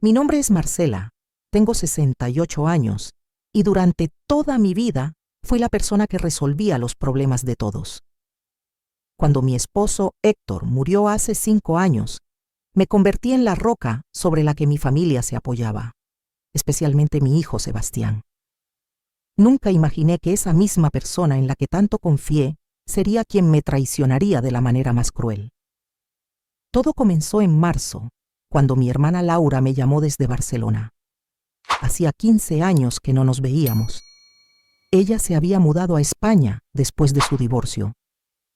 Mi nombre es Marcela, tengo 68 años y durante toda mi vida fui la persona que resolvía los problemas de todos. Cuando mi esposo Héctor murió hace 5 años, me convertí en la roca sobre la que mi familia se apoyaba, especialmente mi hijo Sebastián. Nunca imaginé que esa misma persona en la que tanto confié sería quien me traicionaría de la manera más cruel. Todo comenzó en marzo, cuando mi hermana Laura me llamó desde Barcelona. Hacía 15 años que no nos veíamos. Ella se había mudado a España después de su divorcio,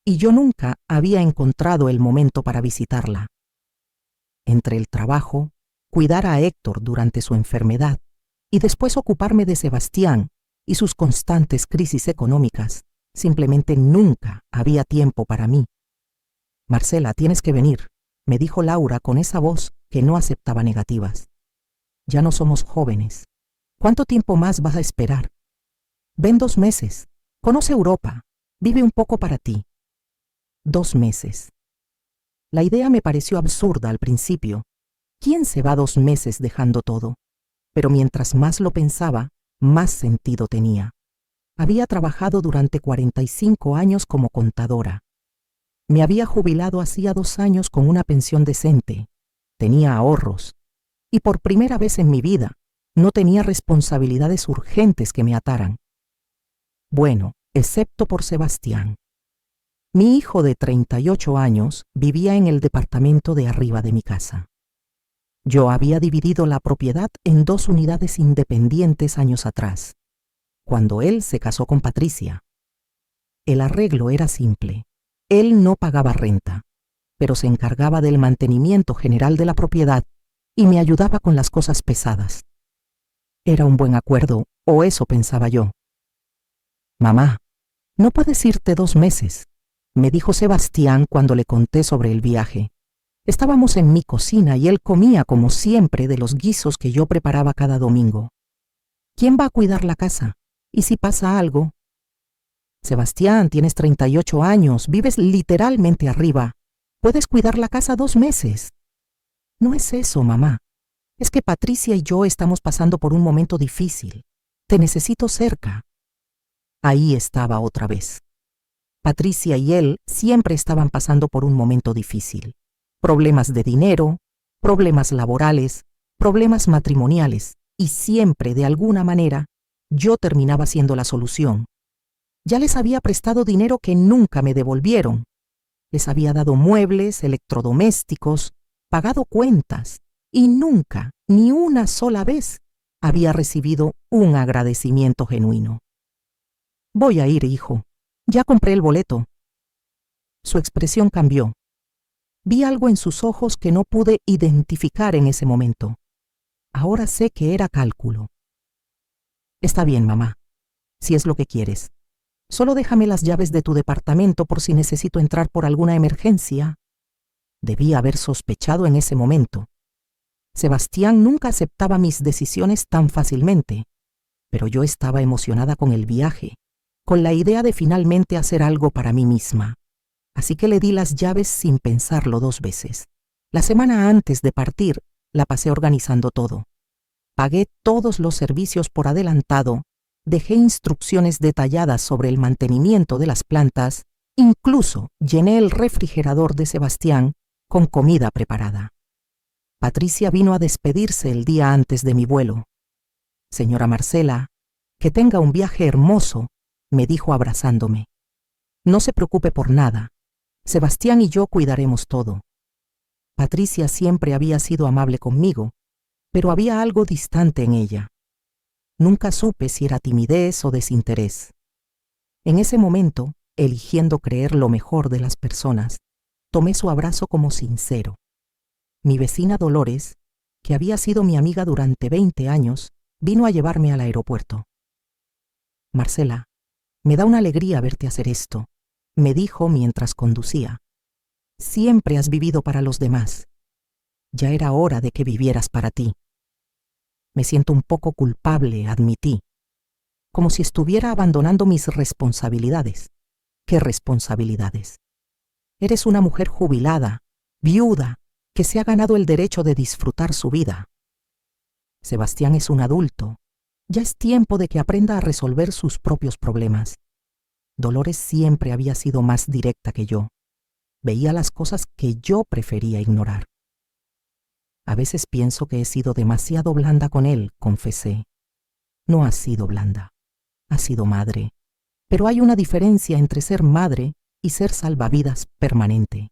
y yo nunca había encontrado el momento para visitarla. Entre el trabajo, cuidar a Héctor durante su enfermedad y después ocuparme de Sebastián y sus constantes crisis económicas, simplemente nunca había tiempo para mí. Marcela, tienes que venir, me dijo Laura con esa voz que no aceptaba negativas. Ya no somos jóvenes. ¿Cuánto tiempo más vas a esperar? Ven 2 meses. Conoce Europa. Vive un poco para ti. 2 meses. La idea me pareció absurda al principio. ¿Quién se va 2 meses dejando todo? Pero mientras más lo pensaba, más sentido tenía. Había trabajado durante 45 años como contadora. Me había jubilado hacía 2 años con una pensión decente. Tenía ahorros. Y por primera vez en mi vida, no tenía responsabilidades urgentes que me ataran. Bueno, excepto por Sebastián. Mi hijo de 38 años vivía en el departamento de arriba de mi casa. Yo había dividido la propiedad en 2 unidades independientes años atrás, cuando él se casó con Patricia. El arreglo era simple. Él no pagaba renta, pero se encargaba del mantenimiento general de la propiedad y me ayudaba con las cosas pesadas. Era un buen acuerdo, o eso pensaba yo. Mamá, no puedes irte 2 meses, me dijo Sebastián cuando le conté sobre el viaje. Estábamos en mi cocina y él comía como siempre de los guisos que yo preparaba cada domingo. ¿Quién va a cuidar la casa? ¿Y si pasa algo? Sebastián, tienes 38 años, vives literalmente arriba. Puedes cuidar la casa 2 meses. No es eso, mamá. Es que Patricia y yo estamos pasando por un momento difícil. Te necesito cerca. Ahí estaba otra vez. Patricia y él siempre estaban pasando por un momento difícil. Problemas de dinero, problemas laborales, problemas matrimoniales, y siempre, de alguna manera, yo terminaba siendo la solución. Ya les había prestado dinero que nunca me devolvieron. Les había dado muebles, electrodomésticos, pagado cuentas, y nunca, ni una sola vez, había recibido un agradecimiento genuino. Voy a ir, hijo. Ya compré el boleto. Su expresión cambió. Vi algo en sus ojos que no pude identificar en ese momento. Ahora sé que era cálculo. Está bien, mamá, si es lo que quieres. Solo déjame las llaves de tu departamento por si necesito entrar por alguna emergencia. Debía haber sospechado en ese momento. Sebastián nunca aceptaba mis decisiones tan fácilmente, pero yo estaba emocionada con el viaje, con la idea de finalmente hacer algo para mí misma. Así que le di las llaves sin pensarlo 2 veces. La semana antes de partir, la pasé organizando todo. Pagué todos los servicios por adelantado, dejé instrucciones detalladas sobre el mantenimiento de las plantas, incluso llené el refrigerador de Sebastián con comida preparada. Patricia vino a despedirse el día antes de mi vuelo. Señora Marcela, que tenga un viaje hermoso, me dijo abrazándome. No se preocupe por nada. Sebastián y yo cuidaremos todo. Patricia siempre había sido amable conmigo, pero había algo distante en ella. Nunca supe si era timidez o desinterés. En ese momento, eligiendo creer lo mejor de las personas, tomé su abrazo como sincero. Mi vecina Dolores, que había sido mi amiga durante 20 años, vino a llevarme al aeropuerto. Marcela, me da una alegría verte hacer esto, me dijo mientras conducía. Siempre has vivido para los demás. Ya era hora de que vivieras para ti. Me siento un poco culpable, admití, como si estuviera abandonando mis responsabilidades. ¿Qué responsabilidades? Eres una mujer jubilada, viuda, que se ha ganado el derecho de disfrutar su vida. Sebastián es un adulto. Ya es tiempo de que aprenda a resolver sus propios problemas. Dolores siempre había sido más directa que yo. Veía las cosas que yo prefería ignorar. A veces pienso que he sido demasiado blanda con él, confesé. No has sido blanda. Has sido madre. Pero hay una diferencia entre ser madre y ser salvavidas permanente.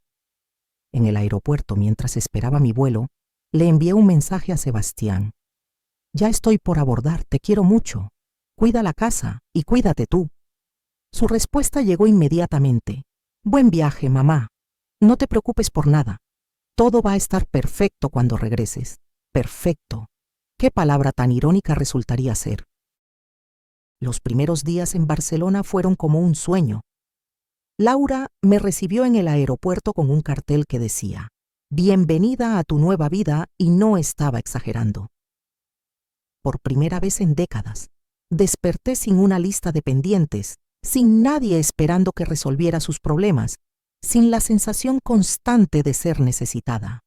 En el aeropuerto, mientras esperaba mi vuelo, le envié un mensaje a Sebastián. Ya estoy por abordar, te quiero mucho. Cuida la casa y cuídate tú. Su respuesta llegó inmediatamente. Buen viaje, mamá. No te preocupes por nada. Todo va a estar perfecto cuando regreses. Perfecto. ¿Qué palabra tan irónica resultaría ser? Los primeros días en Barcelona fueron como un sueño. Laura me recibió en el aeropuerto con un cartel que decía: Bienvenida a tu nueva vida, y no estaba exagerando. Por primera vez en décadas, desperté sin una lista de pendientes, sin nadie esperando que resolviera sus problemas, sin la sensación constante de ser necesitada.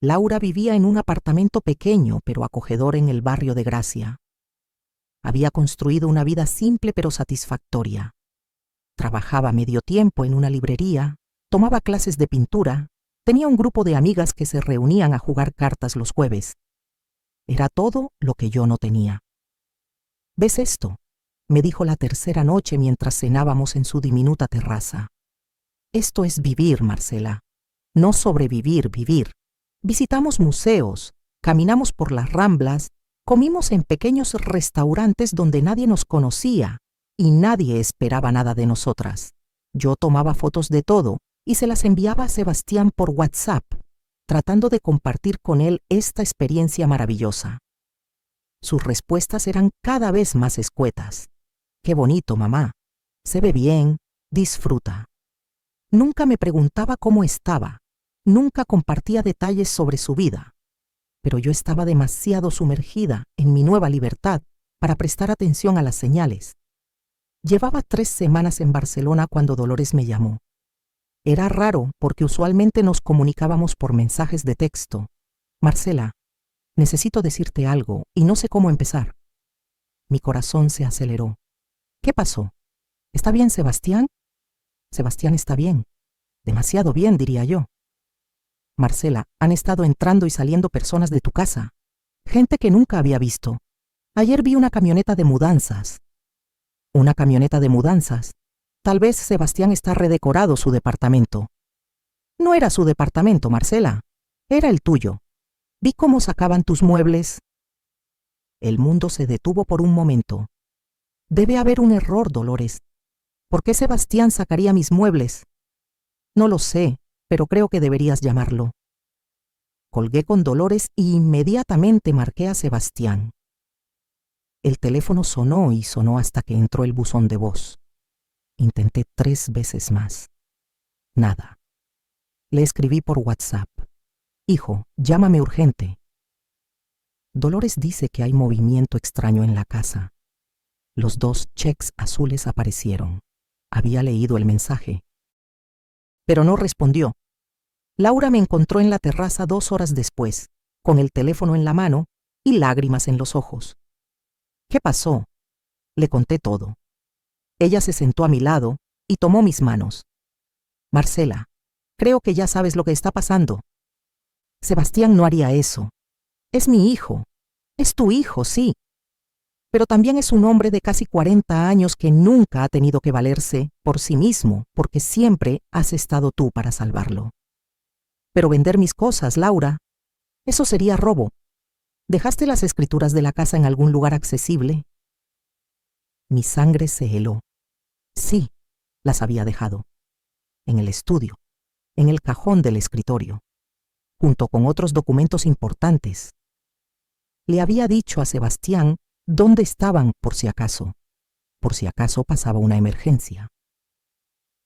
Laura vivía en un apartamento pequeño pero acogedor en el barrio de Gracia. Había construido una vida simple pero satisfactoria. Trabajaba medio tiempo en una librería, tomaba clases de pintura, tenía un grupo de amigas que se reunían a jugar cartas los jueves. Era todo lo que yo no tenía. ¿Ves esto?, me dijo la tercera noche mientras cenábamos en su diminuta terraza. Esto es vivir, Marcela. No sobrevivir, vivir. Visitamos museos, caminamos por las Ramblas, comimos en pequeños restaurantes donde nadie nos conocía y nadie esperaba nada de nosotras. Yo tomaba fotos de todo y se las enviaba a Sebastián por WhatsApp, tratando de compartir con él esta experiencia maravillosa. Sus respuestas eran cada vez más escuetas. Qué bonito, mamá. Se ve bien, disfruta. Nunca me preguntaba cómo estaba, nunca compartía detalles sobre su vida, pero yo estaba demasiado sumergida en mi nueva libertad para prestar atención a las señales. Llevaba 3 semanas en Barcelona cuando Dolores me llamó. Era raro porque usualmente nos comunicábamos por mensajes de texto. Marcela, necesito decirte algo y no sé cómo empezar. Mi corazón se aceleró. ¿Qué pasó? ¿Está bien Sebastián? Sebastián está bien. Demasiado bien, diría yo. Marcela, han estado entrando y saliendo personas de tu casa. Gente que nunca había visto. Ayer vi una camioneta de mudanzas. ¿Una camioneta de mudanzas? Tal vez Sebastián está redecorado su departamento. No era su departamento, Marcela. Era el tuyo. Vi cómo sacaban tus muebles. El mundo se detuvo por un momento. Debe haber un error, Dolores. ¿Por qué Sebastián sacaría mis muebles? No lo sé, pero creo que deberías llamarlo. Colgué con Dolores y inmediatamente marqué a Sebastián. El teléfono sonó y sonó hasta que entró el buzón de voz. Intenté 3 veces más. Nada. Le escribí por WhatsApp. Hijo, llámame urgente. Dolores dice que hay movimiento extraño en la casa. Los 2 cheques azules aparecieron. Había leído el mensaje. Pero no respondió. Laura me encontró en la terraza 2 horas después, con el teléfono en la mano y lágrimas en los ojos. ¿Qué pasó? Le conté todo. Ella se sentó a mi lado y tomó mis manos. Marcela, creo que ya sabes lo que está pasando. Sebastián no haría eso. Es mi hijo. Es tu hijo, sí. Pero también es un hombre de casi 40 años que nunca ha tenido que valerse por sí mismo, porque siempre has estado tú para salvarlo. Pero vender mis cosas, Laura, eso sería robo. ¿Dejaste las escrituras de la casa en algún lugar accesible? Mi sangre se heló. Sí, las había dejado. En el estudio, en el cajón del escritorio, junto con otros documentos importantes. Le había dicho a Sebastián dónde estaban por si acaso pasaba una emergencia.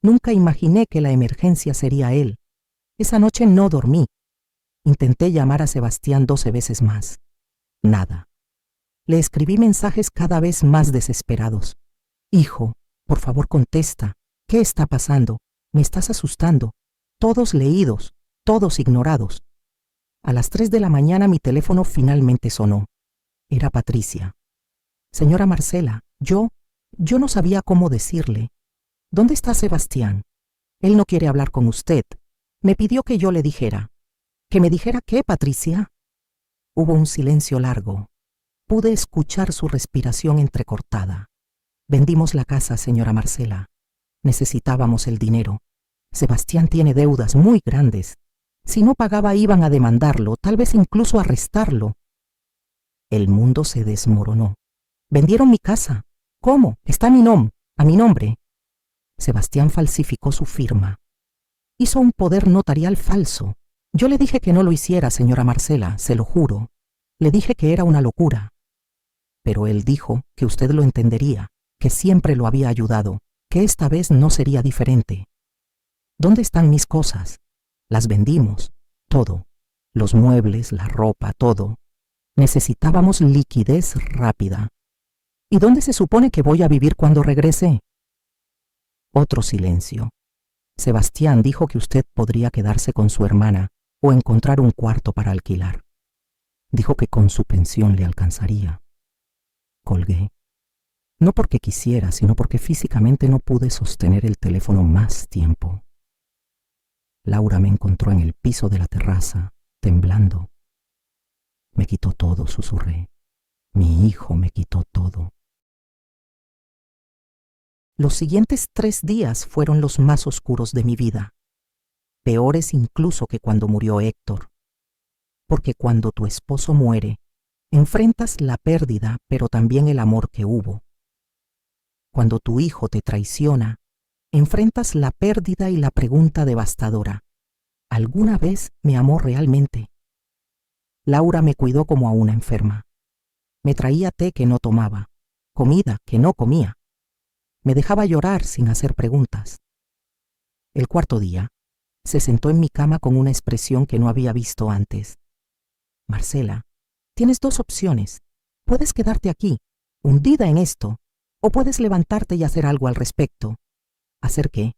Nunca imaginé que la emergencia sería él. Esa noche no dormí. Intenté llamar a Sebastián 12 veces más. Nada. Le escribí mensajes cada vez más desesperados. Hijo, por favor contesta. ¿Qué está pasando? Me estás asustando. Todos leídos, todos ignorados. A las 3 de la mañana mi teléfono finalmente sonó. Era Patricia. Señora Marcela, yo no sabía cómo decirle. ¿Dónde está Sebastián? Él no quiere hablar con usted. Me pidió que yo le dijera. ¿Que me dijera qué, Patricia? Hubo un silencio largo. Pude escuchar su respiración entrecortada. Vendimos la casa, señora Marcela. Necesitábamos el dinero. Sebastián tiene deudas muy grandes. Si no pagaba iban a demandarlo, tal vez incluso arrestarlo. El mundo se desmoronó. Vendieron mi casa. ¿Cómo? Está a mi nombre. Sebastián falsificó su firma. Hizo un poder notarial falso. Yo le dije que no lo hiciera, señora Marcela, se lo juro. Le dije que era una locura. Pero él dijo que usted lo entendería, que siempre lo había ayudado, que esta vez no sería diferente. ¿Dónde están mis cosas? Las vendimos, todo. Los muebles, la ropa, todo. Necesitábamos liquidez rápida. ¿Y dónde se supone que voy a vivir cuando regrese? Otro silencio. Sebastián dijo que usted podría quedarse con su hermana o encontrar un cuarto para alquilar. Dijo que con su pensión le alcanzaría. Colgué. No porque quisiera, sino porque físicamente no pude sostener el teléfono más tiempo. Laura me encontró en el piso de la terraza, temblando. Me quitó todo, susurré. Mi hijo me quitó todo. Los siguientes 3 días fueron los más oscuros de mi vida, peores incluso que cuando murió Héctor. Porque cuando tu esposo muere, enfrentas la pérdida, pero también el amor que hubo. Cuando tu hijo te traiciona, enfrentas la pérdida y la pregunta devastadora: ¿alguna vez me amó realmente? Laura me cuidó como a una enferma. Me traía té que no tomaba, comida que no comía. Me dejaba llorar sin hacer preguntas. El 4.º día, se sentó en mi cama con una expresión que no había visto antes. Marcela, tienes 2 opciones. Puedes quedarte aquí, hundida en esto, o puedes levantarte y hacer algo al respecto. ¿Hacer qué?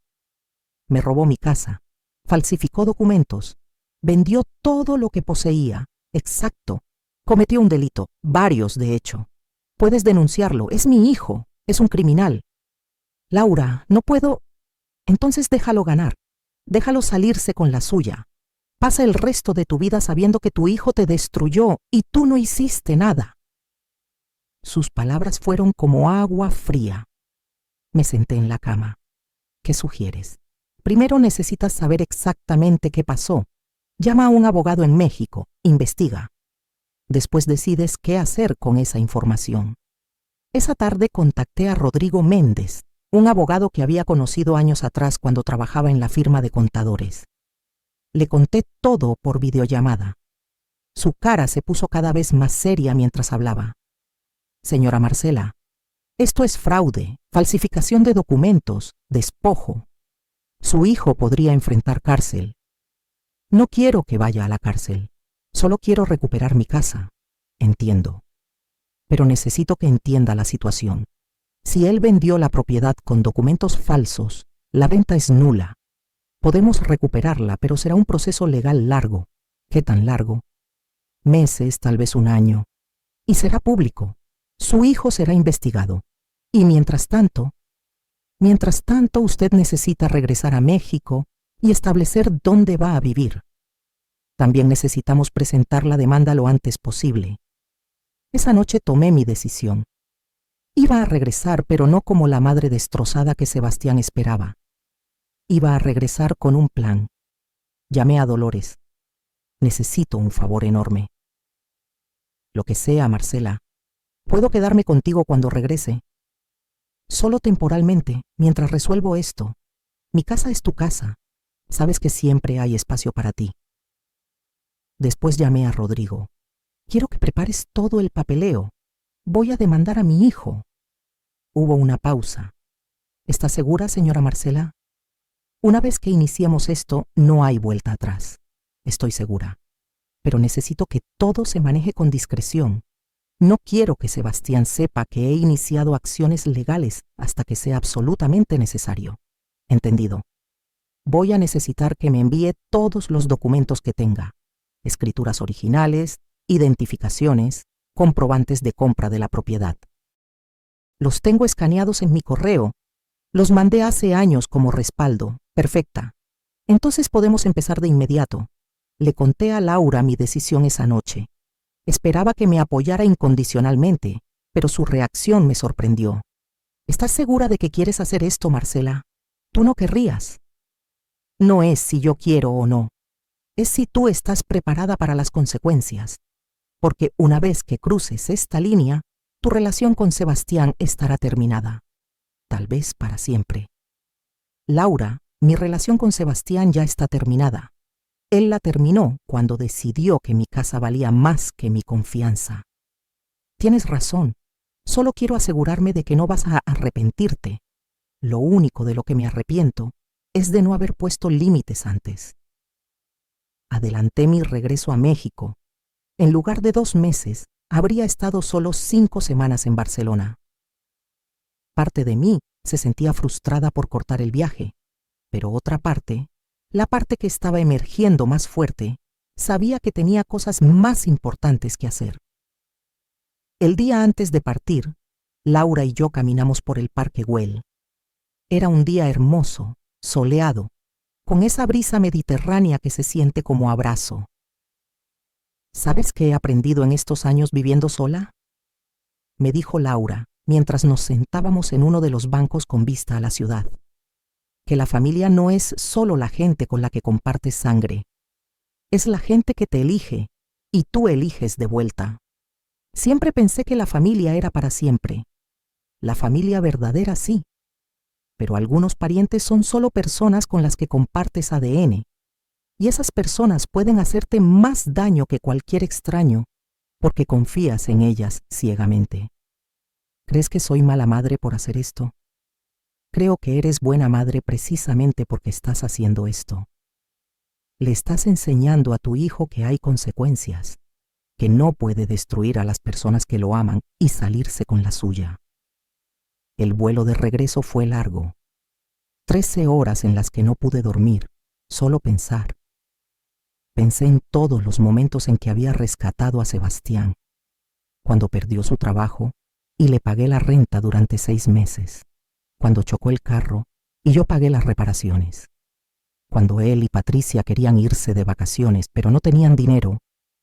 Me robó mi casa, falsificó documentos, vendió todo lo que poseía. Exacto. Cometió un delito, varios de hecho. Puedes denunciarlo, es mi hijo, es un criminal. Laura, no puedo. Entonces déjalo ganar, déjalo salirse con la suya. Pasa el resto de tu vida sabiendo que tu hijo te destruyó y tú no hiciste nada. Sus palabras fueron como agua fría. Me senté en la cama. ¿Qué sugieres? Primero necesitas saber exactamente qué pasó. Llama a un abogado en México, investiga. Después decides qué hacer con esa información. Esa tarde contacté a Rodrigo Méndez, un abogado que había conocido años atrás cuando trabajaba en la firma de contadores. Le conté todo por videollamada. Su cara se puso cada vez más seria mientras hablaba. Señora Marcela, esto es fraude, falsificación de documentos, despojo. Su hijo podría enfrentar cárcel. No quiero que vaya a la cárcel. Solo quiero recuperar mi casa. Entiendo. Pero necesito que entienda la situación. Si él vendió la propiedad con documentos falsos, la venta es nula. Podemos recuperarla, pero será un proceso legal largo. ¿Qué tan largo? Meses, tal vez 1 año. Y será público. Su hijo será investigado. Y mientras tanto, usted necesita regresar a México y establecer dónde va a vivir. También necesitamos presentar la demanda lo antes posible. Esa noche tomé mi decisión. Iba a regresar, pero no como la madre destrozada que Sebastián esperaba. Iba a regresar con un plan. Llamé a Dolores. Necesito un favor enorme. Lo que sea, Marcela. ¿Puedo quedarme contigo cuando regrese? Solo temporalmente, mientras resuelvo esto. Mi casa es tu casa. Sabes que siempre hay espacio para ti. Después llamé a Rodrigo. Quiero que prepares todo el papeleo. Voy a demandar a mi hijo. Hubo una pausa. ¿Está segura, señora Marcela? Una vez que iniciemos esto, no hay vuelta atrás. Estoy segura. Pero necesito que todo se maneje con discreción. No quiero que Sebastián sepa que he iniciado acciones legales hasta que sea absolutamente necesario. ¿Entendido? Voy a necesitar que me envíe todos los documentos que tenga. escrituras originales, identificaciones, comprobantes de compra de la propiedad. Los tengo escaneados en mi correo. Los mandé hace años como respaldo. Perfecta. Entonces podemos empezar de inmediato. Le conté a Laura mi decisión esa noche. Esperaba que me apoyara incondicionalmente, pero su reacción me sorprendió. ¿Estás segura de que quieres hacer esto, Marcela? Tú no querrías. No es si yo quiero o no. Es si tú estás preparada para las consecuencias. Porque una vez que cruces esta línea, tu relación con Sebastián estará terminada. Tal vez para siempre. Laura, mi relación con Sebastián ya está terminada. Él la terminó cuando decidió que mi casa valía más que mi confianza. Tienes razón. Solo quiero asegurarme de que no vas a arrepentirte. Lo único de lo que me arrepiento es de no haber puesto límites antes. Adelanté mi regreso a México. En lugar de 2 meses, habría estado solo 5 semanas en Barcelona. Parte de mí se sentía frustrada por cortar el viaje, pero otra parte, la parte que estaba emergiendo más fuerte, sabía que tenía cosas más importantes que hacer. El día antes de partir, Laura y yo caminamos por el Parque Güell. Era un día hermoso, soleado, con esa brisa mediterránea que se siente como abrazo. ¿Sabes qué he aprendido en estos años viviendo sola? Me dijo Laura, mientras nos sentábamos en uno de los bancos con vista a la ciudad. Que la familia no es solo la gente con la que compartes sangre. Es la gente que te elige y tú eliges de vuelta. Siempre pensé que la familia era para siempre. La familia verdadera sí. Pero algunos parientes son solo personas con las que compartes ADN. Y esas personas pueden hacerte más daño que cualquier extraño porque confías en ellas ciegamente. ¿Crees que soy mala madre por hacer esto? Creo que eres buena madre precisamente porque estás haciendo esto. Le estás enseñando a tu hijo que hay consecuencias, que no puede destruir a las personas que lo aman y salirse con la suya. El vuelo de regreso fue largo. 13 horas en las que no pude dormir, solo pensar. Pensé en todos los momentos en que había rescatado a Sebastián, cuando perdió su trabajo y le pagué la renta durante 6 meses. Cuando chocó el carro y yo pagué las reparaciones. Cuando él y Patricia querían irse de vacaciones pero no tenían dinero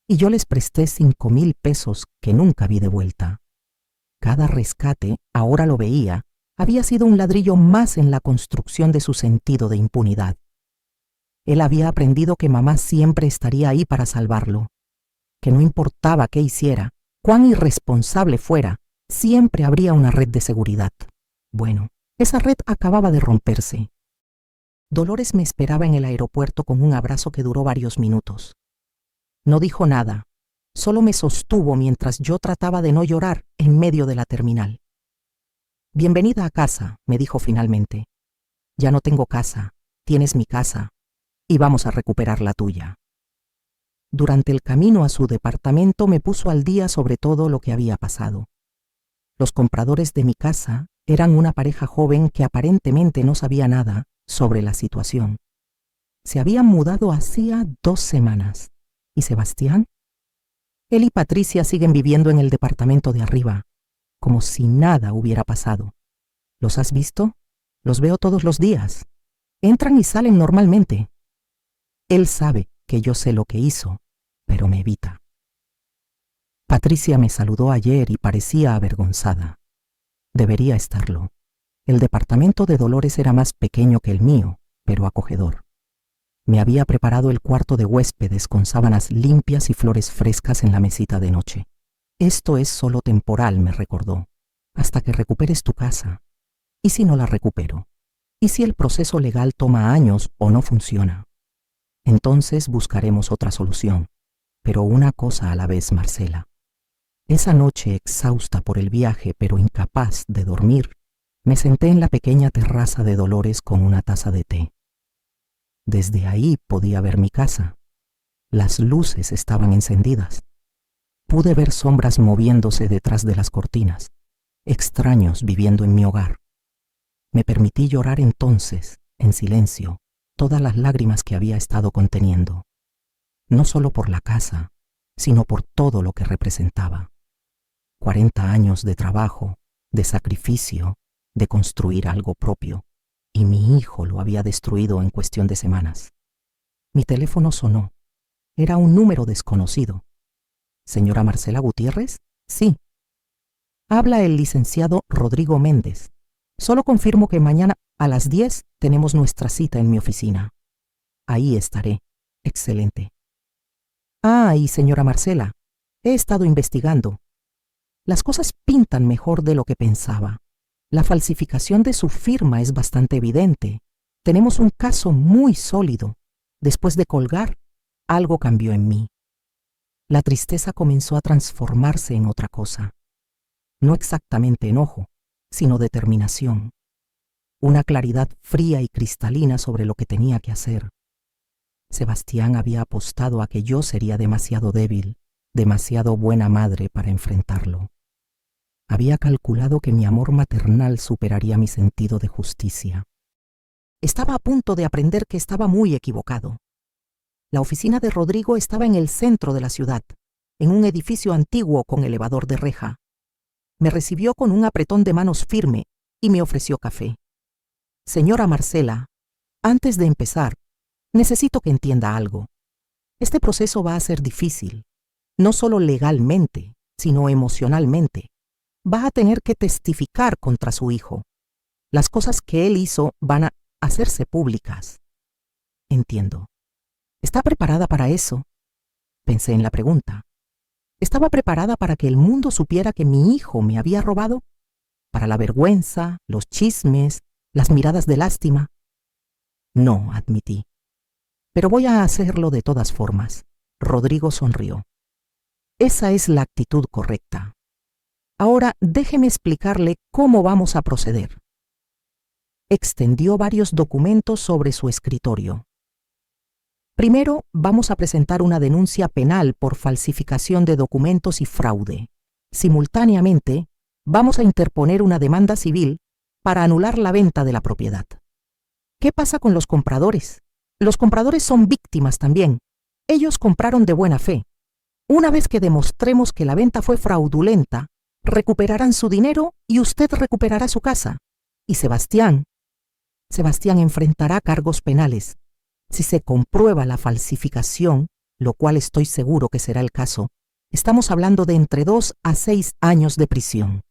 y yo les presté 5,000 pesos que nunca vi de vuelta. Cada rescate, ahora lo veía, había sido un ladrillo más en la construcción de su sentido de impunidad. Él había aprendido que mamá siempre estaría ahí para salvarlo, que no importaba qué hiciera, cuán irresponsable fuera, siempre habría una red de seguridad. Bueno, esa red acababa de romperse. Dolores me esperaba en el aeropuerto con un abrazo que duró varios minutos. No dijo nada, solo me sostuvo mientras yo trataba de no llorar en medio de la terminal. Bienvenida a casa, me dijo finalmente. Ya no tengo casa, tienes mi casa, y vamos a recuperar la tuya. Durante el camino a su departamento me puso al día sobre todo lo que había pasado. Los compradores de mi casa eran una pareja joven que aparentemente no sabía nada sobre la situación. Se habían mudado hacía 2 semanas. ¿Y Sebastián? Él y Patricia siguen viviendo en el departamento de arriba, como si nada hubiera pasado. ¿Los has visto? Los veo todos los días. Entran y salen normalmente. Él sabe que yo sé lo que hizo, pero me evita. Patricia me saludó ayer y parecía avergonzada. Debería estarlo. El departamento de Dolores era más pequeño que el mío, pero acogedor. Me había preparado el cuarto de huéspedes con sábanas limpias y flores frescas en la mesita de noche. Esto es solo temporal, me recordó, hasta que recuperes tu casa. ¿Y si no la recupero? ¿Y si el proceso legal toma años o no funciona? Entonces buscaremos otra solución. Pero una cosa a la vez, Marcela. Esa noche, exhausta por el viaje pero incapaz de dormir, me senté en la pequeña terraza de Dolores con una taza de té. Desde ahí podía ver mi casa. Las luces estaban encendidas. Pude ver sombras moviéndose detrás de las cortinas, extraños viviendo en mi hogar. Me permití llorar entonces, en silencio, todas las lágrimas que había estado conteniendo. no solo por la casa, sino por todo lo que representaba. 40 años de trabajo, de sacrificio, de construir algo propio, y mi hijo lo había destruido en cuestión de semanas. Mi teléfono sonó. Era un número desconocido. ¿Señora Marcela Gutiérrez? Sí. Habla el licenciado Rodrigo Méndez. Solo confirmo que mañana a las 10 tenemos nuestra cita en mi oficina. Ahí estaré. Excelente. Ah, y señora Marcela, he estado investigando. Las cosas pintan mejor de lo que pensaba. La falsificación de su firma es bastante evidente. Tenemos un caso muy sólido. Después de colgar, algo cambió en mí. La tristeza comenzó a transformarse en otra cosa. No exactamente enojo, sino determinación. Una claridad fría y cristalina sobre lo que tenía que hacer. Sebastián había apostado a que yo sería demasiado débil, demasiado buena madre para enfrentarlo. Había calculado que mi amor maternal superaría mi sentido de justicia. Estaba a punto de aprender que estaba muy equivocado. La oficina de Rodrigo estaba en el centro de la ciudad, en un edificio antiguo con elevador de reja. Me recibió con un apretón de manos firme y me ofreció café. Señora Marcela, antes de empezar, necesito que entienda algo. Este proceso va a ser difícil, no solo legalmente, sino emocionalmente. Va a tener que testificar contra su hijo. Las cosas que él hizo van a hacerse públicas. Entiendo. ¿Está preparada para eso? Pensé en la pregunta. ¿Estaba preparada para que el mundo supiera que mi hijo me había robado? ¿Para la vergüenza, los chismes, las miradas de lástima? No, admití. Pero voy a hacerlo de todas formas. Rodrigo sonrió. Esa es la actitud correcta. Ahora déjeme explicarle cómo vamos a proceder. Extendió varios documentos sobre su escritorio. Primero, vamos a presentar una denuncia penal por falsificación de documentos y fraude. Simultáneamente, vamos a interponer una demanda civil para anular la venta de la propiedad. ¿Qué pasa con los compradores? Los compradores son víctimas también. Ellos compraron de buena fe. Una vez que demostremos que la venta fue fraudulenta, recuperarán su dinero y usted recuperará su casa. Y Sebastián enfrentará cargos penales. Si se comprueba la falsificación, lo cual estoy seguro que será el caso, estamos hablando de entre 2 a 6 años de prisión.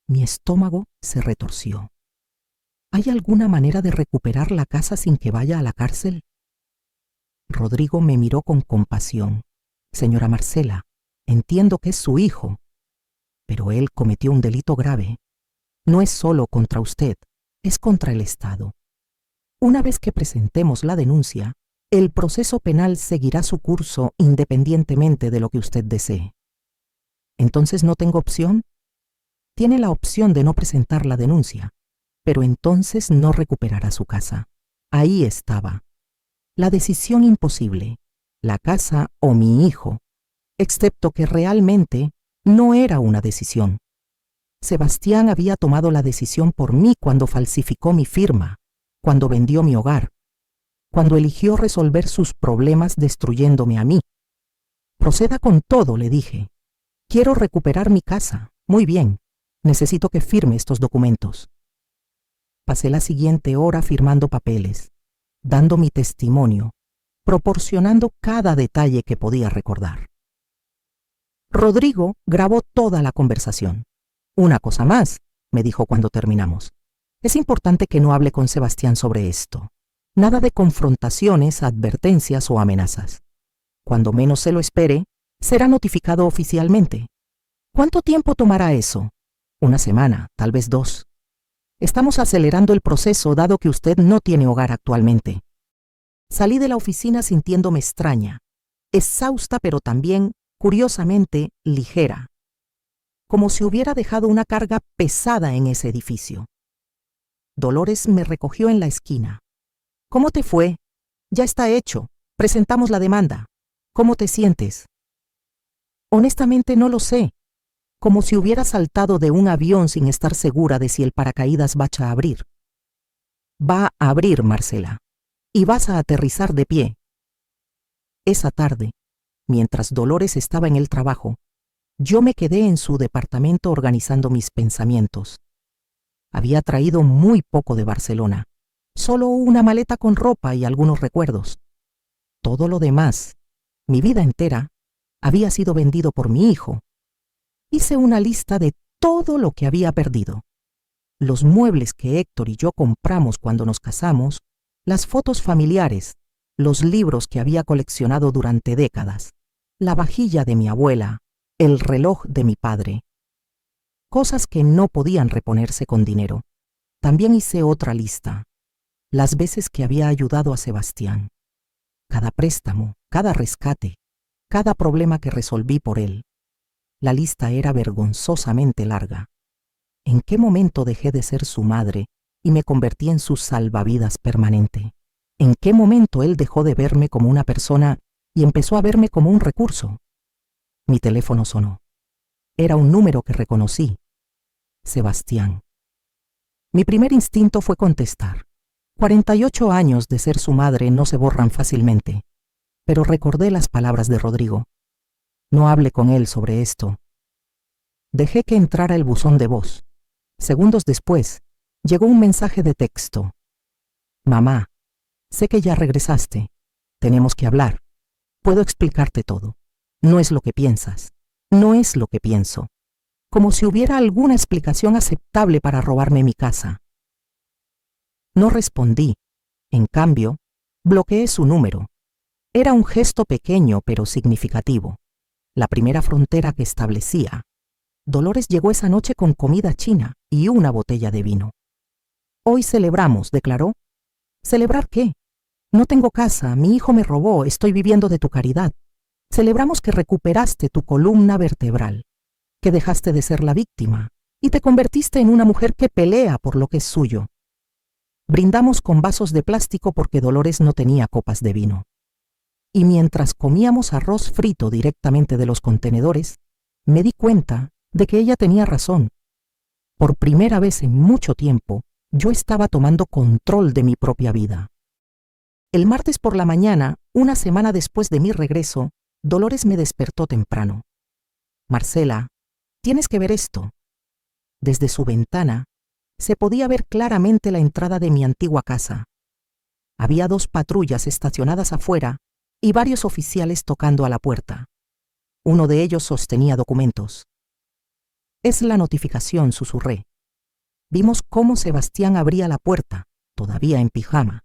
Mi estómago se retorció. ¿Hay alguna manera de recuperar la casa sin que vaya a la cárcel? Rodrigo me miró con compasión. Señora Marcela, entiendo que es su hijo, pero él cometió un delito grave. No es solo contra usted, es contra el Estado. Una vez que presentemos la denuncia, el proceso penal seguirá su curso independientemente de lo que usted desee. ¿Entonces no tengo opción? Tiene la opción de no presentar la denuncia, pero entonces no recuperará su casa. Ahí estaba. La decisión imposible, la casa o mi hijo, excepto que realmente no era una decisión. Sebastián había tomado la decisión por mí cuando falsificó mi firma, cuando vendió mi hogar, cuando eligió resolver sus problemas destruyéndome a mí. Proceda con todo, le dije. Quiero recuperar mi casa. Muy bien. Necesito que firme estos documentos. Pasé la siguiente hora firmando papeles, dando mi testimonio, proporcionando cada detalle que podía recordar. Rodrigo grabó toda la conversación. Una cosa más, me dijo cuando terminamos. Es importante que no hable con Sebastián sobre esto. Nada de confrontaciones, advertencias o amenazas. Cuando menos se lo espere, será notificado oficialmente. ¿Cuánto tiempo tomará eso? 1 semana, tal vez 2. Estamos acelerando el proceso dado que usted no tiene hogar actualmente. Salí de la oficina sintiéndome extraña, exhausta pero también, curiosamente, ligera. Como si hubiera dejado una carga pesada en ese edificio. Dolores me recogió en la esquina. ¿Cómo te fue? Ya está hecho. Presentamos la demanda. ¿Cómo te sientes? Honestamente no lo sé. Como si hubiera saltado de un avión sin estar segura de si el paracaídas va a abrir. Va a abrir, Marcela. Y vas a aterrizar de pie. Esa tarde, mientras Dolores estaba en el trabajo, yo me quedé en su departamento organizando mis pensamientos. Había traído muy poco de Barcelona, solo una maleta con ropa y algunos recuerdos. Todo lo demás, mi vida entera, había sido vendido por mi hijo. Hice una lista de todo lo que había perdido. Los muebles que Héctor y yo compramos cuando nos casamos, las fotos familiares, los libros que había coleccionado durante décadas, la vajilla de mi abuela, el reloj de mi padre. Cosas que no podían reponerse con dinero. También hice otra lista. Las veces que había ayudado a Sebastián. Cada préstamo, cada rescate, cada problema que resolví por él. La lista era vergonzosamente larga. ¿En qué momento dejé de ser su madre y me convertí en su salvavidas permanente? ¿En qué momento él dejó de verme como una persona y empezó a verme como un recurso? Mi teléfono sonó. Era un número que reconocí. Sebastián. Mi primer instinto fue contestar. 48 años de ser su madre no se borran fácilmente, pero recordé las palabras de Rodrigo. No hable con él sobre esto. Dejé que entrara el buzón de voz. Segundos después, llegó un mensaje de texto. Mamá, sé que ya regresaste. Tenemos que hablar. Puedo explicarte todo. No es lo que piensas. No es lo que pienso. Como si hubiera alguna explicación aceptable para robarme mi casa. No respondí. En cambio, bloqueé su número. Era un gesto pequeño pero significativo. La primera frontera que establecía. Dolores llegó esa noche con comida china y una botella de vino. Hoy celebramos, declaró. ¿Celebrar qué? No tengo casa, mi hijo me robó, estoy viviendo de tu caridad. Celebramos que recuperaste tu columna vertebral, que dejaste de ser la víctima y te convertiste en una mujer que pelea por lo que es suyo. Brindamos con vasos de plástico porque Dolores no tenía copas de vino. Y mientras comíamos arroz frito directamente de los contenedores, me di cuenta de que ella tenía razón. Por primera vez en mucho tiempo, yo estaba tomando control de mi propia vida. El martes por la mañana, una semana después de mi regreso, Dolores me despertó temprano. Marcela, tienes que ver esto. Desde su ventana, se podía ver claramente la entrada de mi antigua casa. Había 2 patrullas estacionadas afuera y varios oficiales tocando a la puerta. Uno de ellos sostenía documentos. Es la notificación, susurré. Vimos cómo Sebastián abría la puerta, todavía en pijama.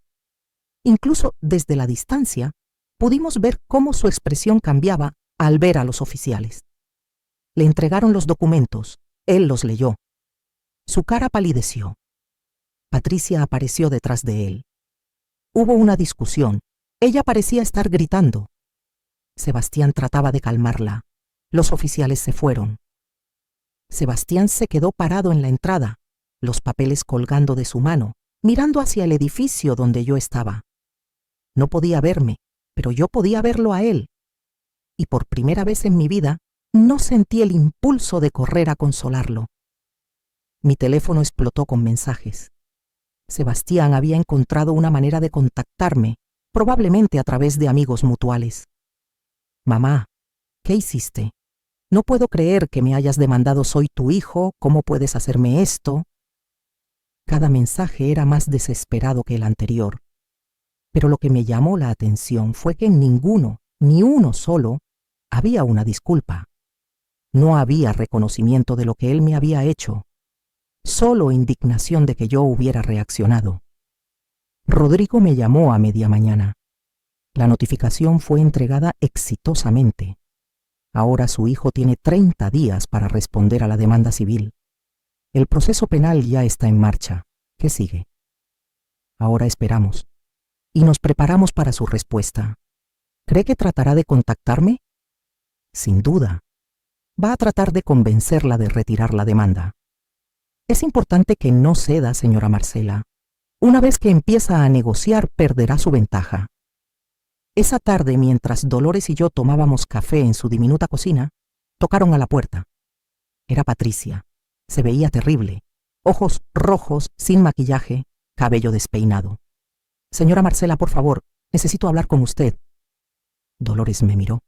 Incluso desde la distancia, pudimos ver cómo su expresión cambiaba al ver a los oficiales. Le entregaron los documentos, él los leyó. Su cara palideció. Patricia apareció detrás de él. Hubo una discusión. Ella parecía estar gritando. Sebastián trataba de calmarla. Los oficiales se fueron. Sebastián se quedó parado en la entrada, los papeles colgando de su mano, mirando hacia el edificio donde yo estaba. No podía verme, pero yo podía verlo a él. Y por primera vez en mi vida, no sentí el impulso de correr a consolarlo. Mi teléfono explotó con mensajes. Sebastián había encontrado una manera de contactarme, probablemente a través de amigos mutuales. Mamá, ¿qué hiciste? No puedo creer que me hayas demandado, soy tu hijo, ¿cómo puedes hacerme esto? Cada mensaje era más desesperado que el anterior. Pero lo que me llamó la atención fue que en ninguno, ni uno solo, había una disculpa. No había reconocimiento de lo que él me había hecho. Solo indignación de que yo hubiera reaccionado. Rodrigo me llamó a media mañana. La notificación fue entregada exitosamente. Ahora su hijo tiene 30 días para responder a la demanda civil. El proceso penal ya está en marcha. ¿Qué sigue? Ahora esperamos. Y nos preparamos para su respuesta. ¿Cree que tratará de contactarme? Sin duda. Va a tratar de convencerla de retirar la demanda. Es importante que no ceda, señora Marcela. Una vez que empieza a negociar, perderá su ventaja. Esa tarde, mientras Dolores y yo tomábamos café en su diminuta cocina, tocaron a la puerta. Era Patricia. Se veía terrible. Ojos rojos, sin maquillaje, cabello despeinado. Señora Marcela, por favor, necesito hablar con usted. Dolores me miró.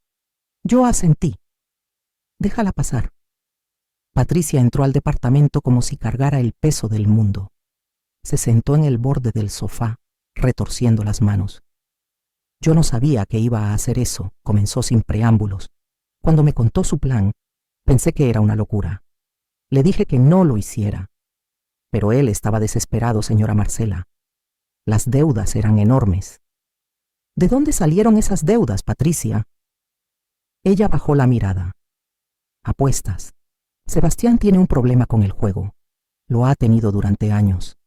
Yo asentí. Déjala pasar. Patricia entró al departamento como si cargara el peso del mundo. Se sentó en el borde del sofá, retorciendo las manos. Yo no sabía que iba a hacer eso, comenzó sin preámbulos. Cuando me contó su plan, pensé que era una locura. Le dije que no lo hiciera. Pero él estaba desesperado, señora Marcela. Las deudas eran enormes. ¿De dónde salieron esas deudas, Patricia? Ella bajó la mirada. Apuestas. Sebastián tiene un problema con el juego. Lo ha tenido durante años.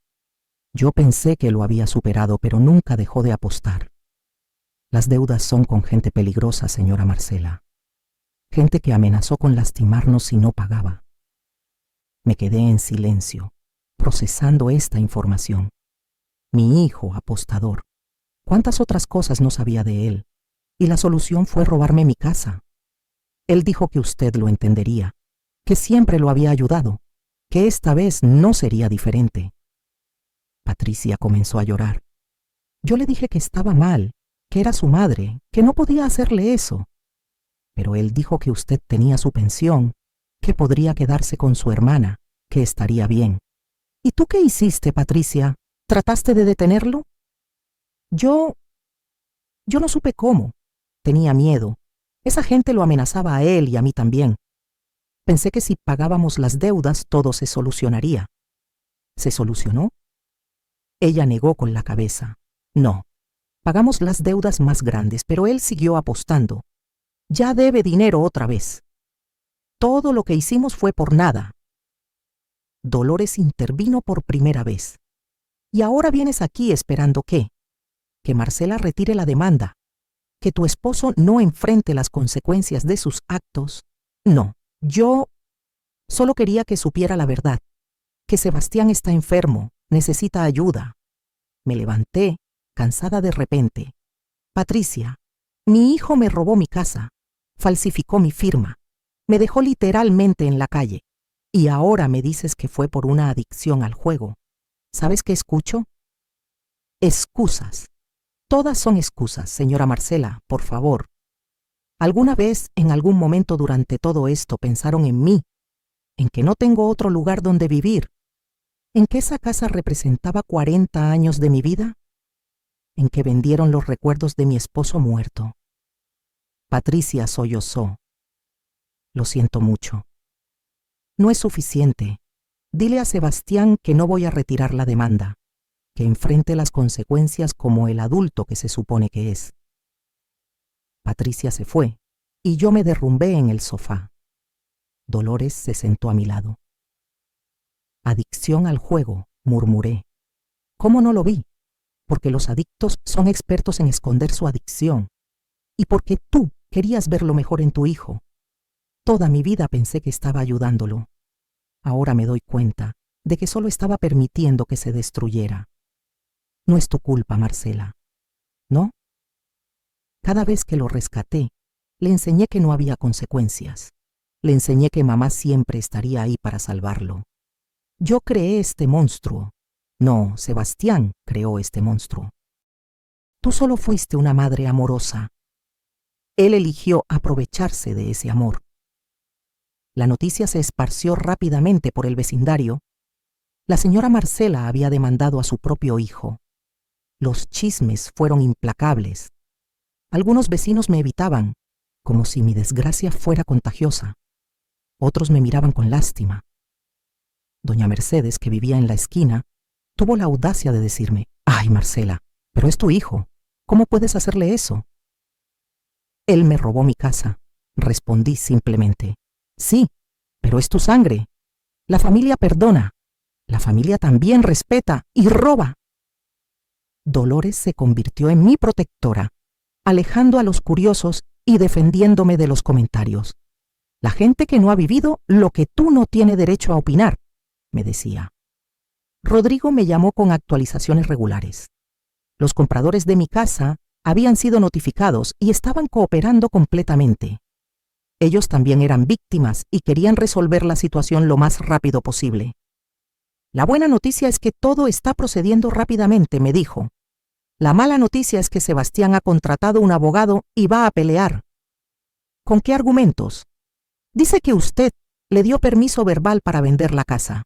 Yo pensé que lo había superado, pero nunca dejó de apostar. Las deudas son con gente peligrosa, señora Marcela. Gente que amenazó con lastimarnos si no pagaba. Me quedé en silencio, procesando esta información. Mi hijo apostador. ¿Cuántas otras cosas no sabía de él? Y la solución fue robarme mi casa. Él dijo que usted lo entendería, que siempre lo había ayudado, que esta vez no sería diferente. Patricia comenzó a llorar. Yo le dije que estaba mal, que era su madre, que no podía hacerle eso. Pero él dijo que usted tenía su pensión, que podría quedarse con su hermana, que estaría bien. ¿Y tú qué hiciste, Patricia? ¿Trataste de detenerlo? Yo no supe cómo. Tenía miedo. Esa gente lo amenazaba a él y a mí también. Pensé que si pagábamos las deudas todo se solucionaría. ¿Se solucionó? Ella negó con la cabeza. No. Pagamos las deudas más grandes, pero él siguió apostando. Ya debe dinero otra vez. Todo lo que hicimos fue por nada. Dolores intervino por primera vez. ¿Y ahora vienes aquí esperando qué? Que Marcela retire la demanda, que tu esposo no enfrente las consecuencias de sus actos. No, yo solo quería que supiera la verdad, que Sebastián está enfermo, necesita ayuda. Me levanté, cansada de repente. Patricia, mi hijo me robó mi casa, falsificó mi firma, me dejó literalmente en la calle, y ahora me dices que fue por una adicción al juego. ¿Sabes qué escucho? Excusas. Todas son excusas, señora Marcela, por favor. ¿Alguna vez, en algún momento durante todo esto, pensaron en mí? ¿En que no tengo otro lugar donde vivir? ¿En que esa casa representaba 40 años de mi vida? ¿En que vendieron los recuerdos de mi esposo muerto? Patricia sollozó. Lo siento mucho. No es suficiente. Dile a Sebastián que no voy a retirar la demanda, que enfrente las consecuencias como el adulto que se supone que es. Patricia se fue, y yo me derrumbé en el sofá. Dolores se sentó a mi lado. Adicción al juego, murmuré. ¿Cómo no lo vi? Porque los adictos son expertos en esconder su adicción, y porque tú querías ver lo mejor en tu hijo. Toda mi vida pensé que estaba ayudándolo. Ahora me doy cuenta de que solo estaba permitiendo que se destruyera. No es tu culpa, Marcela. ¿No? Cada vez que lo rescaté, le enseñé que no había consecuencias. Le enseñé que mamá siempre estaría ahí para salvarlo. Yo creé este monstruo. No, Sebastián creó este monstruo. Tú solo fuiste una madre amorosa. Él eligió aprovecharse de ese amor. La noticia se esparció rápidamente por el vecindario. La señora Marcela había demandado a su propio hijo. Los chismes fueron implacables. Algunos vecinos me evitaban, como si mi desgracia fuera contagiosa. Otros me miraban con lástima. Doña Mercedes, que vivía en la esquina, tuvo la audacia de decirme: «Ay, Marcela, pero es tu hijo. ¿Cómo puedes hacerle eso?» Él me robó mi casa. Respondí simplemente: «Sí, pero es tu sangre. La familia perdona. La familia también respeta y roba». Dolores se convirtió en mi protectora, alejando a los curiosos y defendiéndome de los comentarios. «La gente que no ha vivido lo que tú no tiene derecho a opinar», me decía. Rodrigo me llamó con actualizaciones regulares. Los compradores de mi casa habían sido notificados y estaban cooperando completamente. Ellos también eran víctimas y querían resolver la situación lo más rápido posible. «La buena noticia es que todo está procediendo rápidamente», me dijo. La mala noticia es que Sebastián ha contratado un abogado y va a pelear. ¿Con qué argumentos? Dice que usted le dio permiso verbal para vender la casa,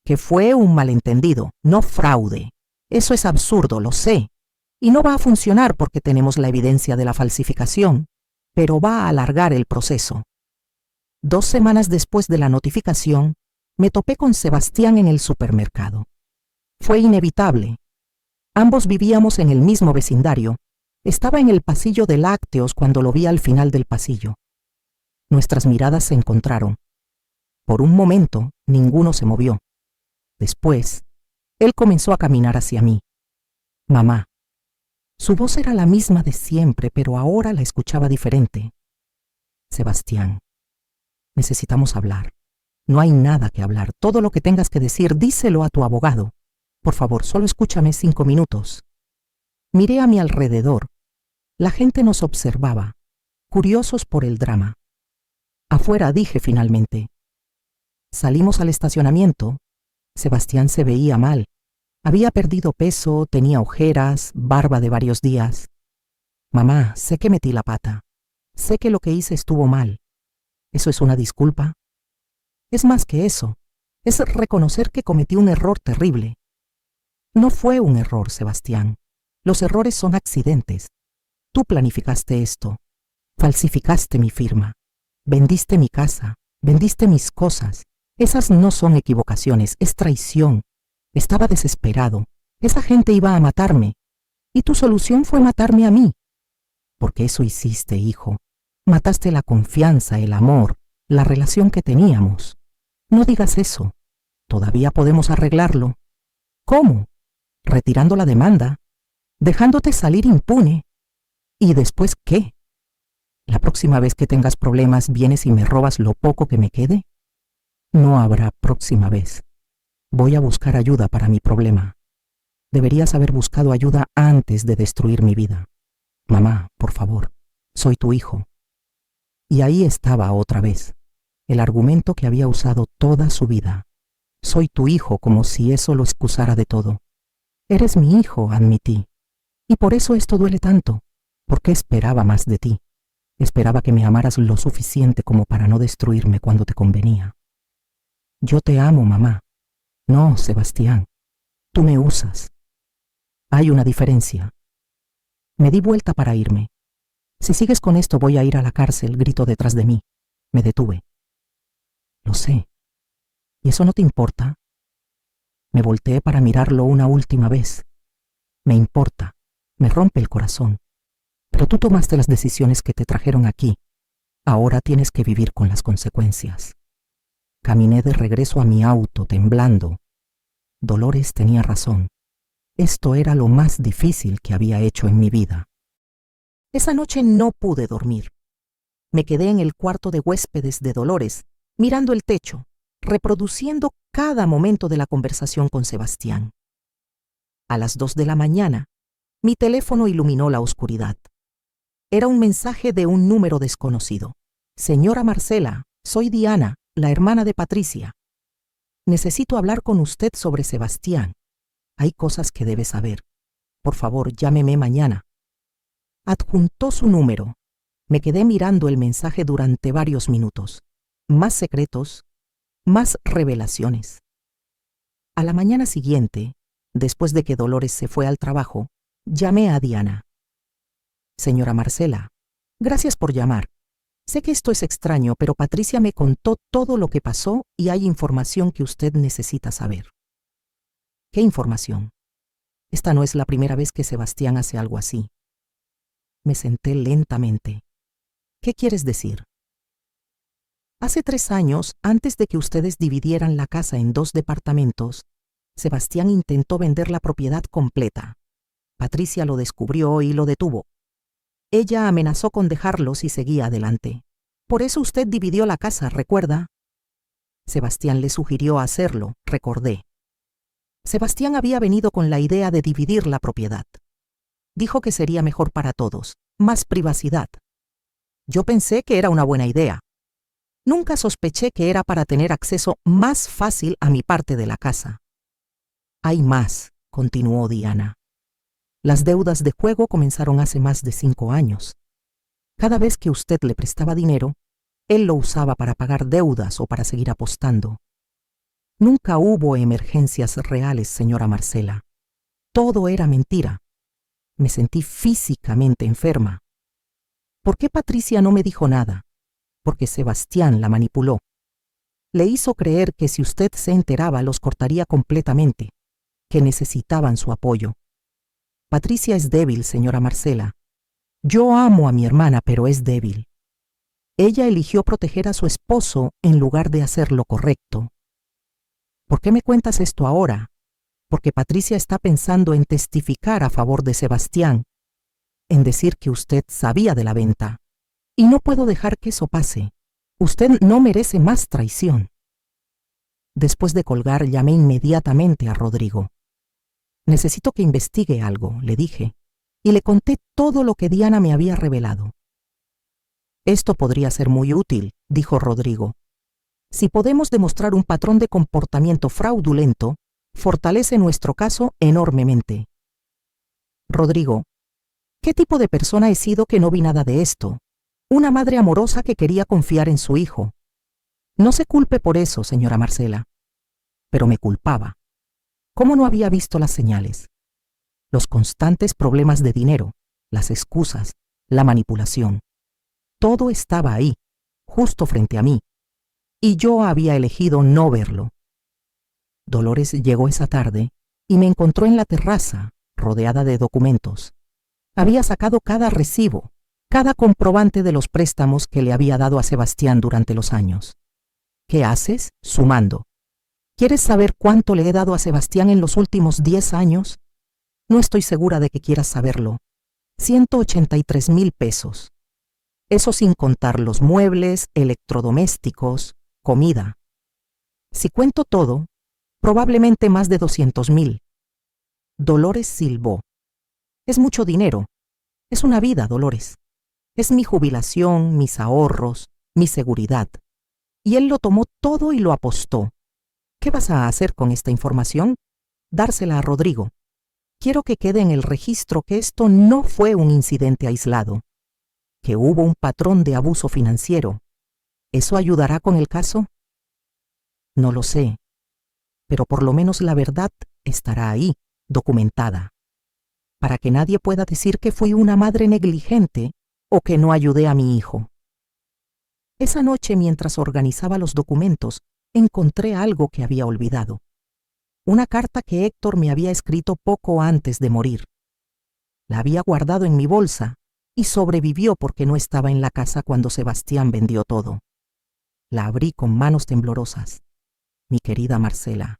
que fue un malentendido, no fraude. Eso es absurdo, lo sé. Y no va a funcionar porque tenemos la evidencia de la falsificación, pero va a alargar el proceso. 2 semanas después de la notificación, me topé con Sebastián en el supermercado. Fue inevitable. Ambos vivíamos en el mismo vecindario. Estaba en el pasillo de lácteos cuando lo vi al final del pasillo. Nuestras miradas se encontraron. Por un momento, ninguno se movió. Después, él comenzó a caminar hacia mí. Mamá. Su voz era la misma de siempre, pero ahora la escuchaba diferente. Sebastián, necesitamos hablar. No hay nada que hablar. Todo lo que tengas que decir, díselo a tu abogado. Por favor, solo escúchame 5 minutos. Miré a mi alrededor. La gente nos observaba, curiosos por el drama. Afuera, dije finalmente. Salimos al estacionamiento. Sebastián se veía mal. Había perdido peso, tenía ojeras, barba de varios días. Mamá, sé que metí la pata. Sé que lo que hice estuvo mal. ¿Eso es una disculpa? Es más que eso. Es reconocer que cometí un error terrible. No fue un error, Sebastián. Los errores son accidentes. Tú planificaste esto. Falsificaste mi firma. Vendiste mi casa. Vendiste mis cosas. Esas no son equivocaciones, es traición. Estaba desesperado. Esa gente iba a matarme. Y tu solución fue matarme a mí. Porque eso hiciste, hijo. Mataste la confianza, el amor, la relación que teníamos. No digas eso. Todavía podemos arreglarlo. ¿Cómo? Retirando la demanda, dejándote salir impune. ¿Y después qué? ¿La próxima vez que tengas problemas vienes y me robas lo poco que me quede? No habrá próxima vez. Voy a buscar ayuda para mi problema. Deberías haber buscado ayuda antes de destruir mi vida. Mamá, por favor, soy tu hijo. Y ahí estaba otra vez, el argumento que había usado toda su vida. Soy tu hijo, como si eso lo excusara de todo. Eres mi hijo, admití. Y por eso esto duele tanto, porque esperaba más de ti. Esperaba que me amaras lo suficiente como para no destruirme cuando te convenía. Yo te amo, mamá. No, Sebastián, tú me usas. Hay una diferencia. Me di vuelta para irme. Si sigues con esto voy a ir a la cárcel, gritó detrás de mí. Me detuve. Lo sé. ¿Y eso no te importa? Me volteé para mirarlo una última vez. Me importa. Me rompe el corazón. Pero tú tomaste las decisiones que te trajeron aquí. Ahora tienes que vivir con las consecuencias. Caminé de regreso a mi auto, temblando. Dolores tenía razón. Esto era lo más difícil que había hecho en mi vida. Esa noche no pude dormir. Me quedé en el cuarto de huéspedes de Dolores, mirando el techo, reproduciendo cada momento de la conversación con Sebastián. A las 2 de la mañana, mi teléfono iluminó la oscuridad. Era un mensaje de un número desconocido. Señora Marcela, soy Diana, la hermana de Patricia. Necesito hablar con usted sobre Sebastián. Hay cosas que debe saber. Por favor, llámeme mañana. Adjuntó su número. Me quedé mirando el mensaje durante varios minutos. Más secretos, más revelaciones. A la mañana siguiente, después de que Dolores se fue al trabajo, llamé a Diana. Señora Marcela, gracias por llamar. Sé que esto es extraño, pero Patricia me contó todo lo que pasó y hay información que usted necesita saber. ¿Qué información? Esta no es la primera vez que Sebastián hace algo así. Me senté lentamente. ¿Qué quieres decir? Hace 3 años, antes de que ustedes dividieran la casa en 2 departamentos, Sebastián intentó vender la propiedad completa. Patricia lo descubrió y lo detuvo. Ella amenazó con dejarlo si seguía adelante. Por eso usted dividió la casa, ¿recuerda? Sebastián le sugirió hacerlo, recordé. Sebastián había venido con la idea de dividir la propiedad. Dijo que sería mejor para todos, más privacidad. Yo pensé que era una buena idea. Nunca sospeché que era para tener acceso más fácil a mi parte de la casa. Hay más, continuó Diana. Las deudas de juego comenzaron hace más de 5 años. Cada vez que usted le prestaba dinero, él lo usaba para pagar deudas o para seguir apostando. Nunca hubo emergencias reales, señora Marcela. Todo era mentira. Me sentí físicamente enferma. ¿Por qué Patricia no me dijo nada? Porque Sebastián la manipuló. Le hizo creer que si usted se enteraba los cortaría completamente, que necesitaban su apoyo. Patricia es débil, señora Marcela. Yo amo a mi hermana, pero es débil. Ella eligió proteger a su esposo en lugar de hacer lo correcto. ¿Por qué me cuentas esto ahora? Porque Patricia está pensando en testificar a favor de Sebastián, en decir que usted sabía de la venta. Y no puedo dejar que eso pase. Usted no merece más traición. Después de colgar, llamé inmediatamente a Rodrigo. Necesito que investigue algo, le dije, y le conté todo lo que Diana me había revelado. Esto podría ser muy útil, dijo Rodrigo. Si podemos demostrar un patrón de comportamiento fraudulento, fortalece nuestro caso enormemente. Rodrigo, ¿qué tipo de persona he sido que no vi nada de esto? Una madre amorosa que quería confiar en su hijo. No se culpe por eso, señora Marcela. Pero me culpaba. ¿Cómo no había visto las señales? Los constantes problemas de dinero, las excusas, la manipulación. Todo estaba ahí, justo frente a mí, y yo había elegido no verlo. Dolores llegó esa tarde y me encontró en la terraza, rodeada de documentos. Había sacado cada recibo, cada comprobante de los préstamos que le había dado a Sebastián durante los años. ¿Qué haces? Sumando. ¿Quieres saber cuánto le he dado a Sebastián en los últimos 10 años? No estoy segura de que quieras saberlo. 183,000 pesos. Eso sin contar los muebles, electrodomésticos, comida. Si cuento todo, probablemente más de 200,000. Dolores silbó. Es mucho dinero. Es una vida, Dolores. Es mi jubilación, mis ahorros, mi seguridad. Y él lo tomó todo y lo apostó. ¿Qué vas a hacer con esta información? Dársela a Rodrigo. Quiero que quede en el registro que esto no fue un incidente aislado, que hubo un patrón de abuso financiero. ¿Eso ayudará con el caso? No lo sé, pero por lo menos la verdad estará ahí, documentada, para que nadie pueda decir que fui una madre negligente o que no ayudé a mi hijo. Esa noche, mientras organizaba los documentos, encontré algo que había olvidado. Una carta que Héctor me había escrito poco antes de morir. La había guardado en mi bolsa y sobrevivió porque no estaba en la casa cuando Sebastián vendió todo. La abrí con manos temblorosas. Mi querida Marcela,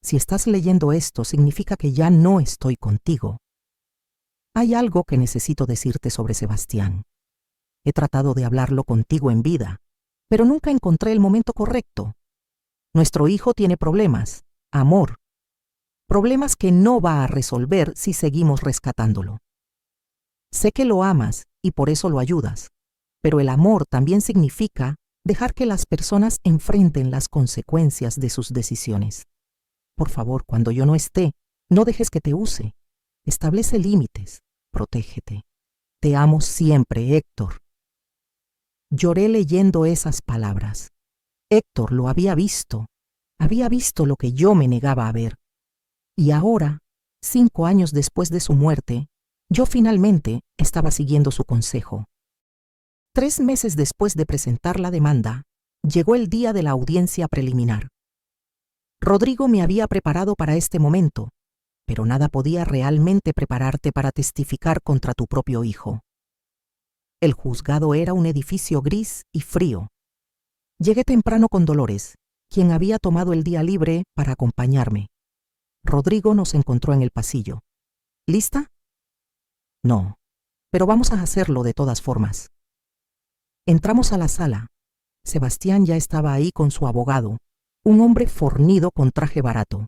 si estás leyendo esto, significa que ya no estoy contigo. Hay algo que necesito decirte sobre Sebastián. He tratado de hablarlo contigo en vida, pero nunca encontré el momento correcto. Nuestro hijo tiene problemas, amor. Problemas que no va a resolver si seguimos rescatándolo. Sé que lo amas y por eso lo ayudas, pero el amor también significa dejar que las personas enfrenten las consecuencias de sus decisiones. Por favor, cuando yo no esté, no dejes que te use. Establece límites, protégete. Te amo siempre, Héctor. Lloré leyendo esas palabras. Héctor lo había visto lo que yo me negaba a ver. Y ahora, 5 años después de su muerte, yo finalmente estaba siguiendo su consejo. 3 meses después de presentar la demanda, llegó el día de la audiencia preliminar. Rodrigo me había preparado para este momento, pero nada podía realmente prepararte para testificar contra tu propio hijo. El juzgado era un edificio gris y frío. Llegué temprano con Dolores, quien había tomado el día libre para acompañarme. Rodrigo nos encontró en el pasillo. ¿Lista? No, pero vamos a hacerlo de todas formas. Entramos a la sala. Sebastián ya estaba ahí con su abogado, un hombre fornido con traje barato.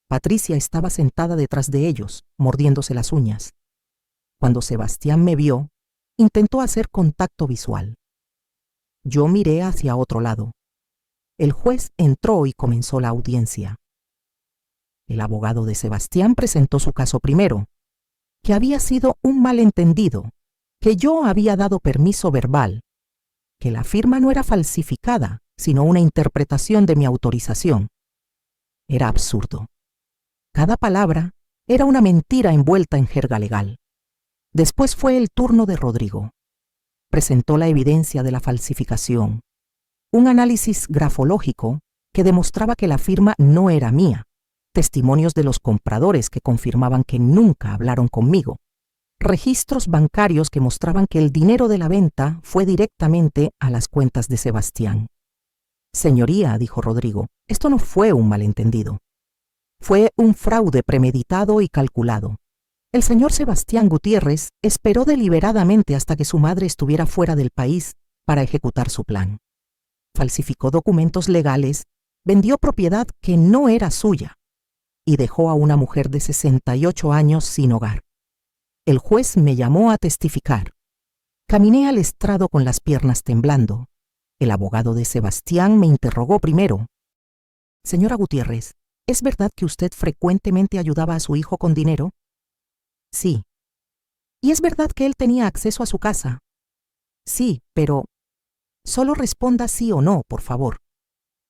Patricia estaba sentada detrás de ellos, mordiéndose las uñas. Cuando Sebastián me vio, intentó hacer contacto visual. Yo miré hacia otro lado. El juez entró y comenzó la audiencia. El abogado de Sebastián presentó su caso primero. que había sido un malentendido, que yo había dado permiso verbal, que la firma no era falsificada, sino una interpretación de mi autorización. Era absurdo. Cada palabra era una mentira envuelta en jerga legal. Después fue el turno de Rodrigo. Presentó la evidencia de la falsificación, un análisis grafológico que demostraba que la firma no era mía, testimonios de los compradores que confirmaban que nunca hablaron conmigo, registros bancarios que mostraban que el dinero de la venta fue directamente a las cuentas de Sebastián. Señoría, dijo Rodrigo, esto no fue un malentendido. Fue un fraude premeditado y calculado. El señor Sebastián Gutiérrez esperó deliberadamente hasta que su madre estuviera fuera del país para ejecutar su plan. Falsificó documentos legales, vendió propiedad que no era suya y dejó a una mujer de 68 años sin hogar. El juez me llamó a testificar. Caminé al estrado con las piernas temblando. El abogado de Sebastián me interrogó primero. Señora Gutiérrez, ¿es verdad que usted frecuentemente ayudaba a su hijo con dinero? Sí. ¿Y es verdad que él tenía acceso a su casa? Sí, pero solo responda sí o no, por favor.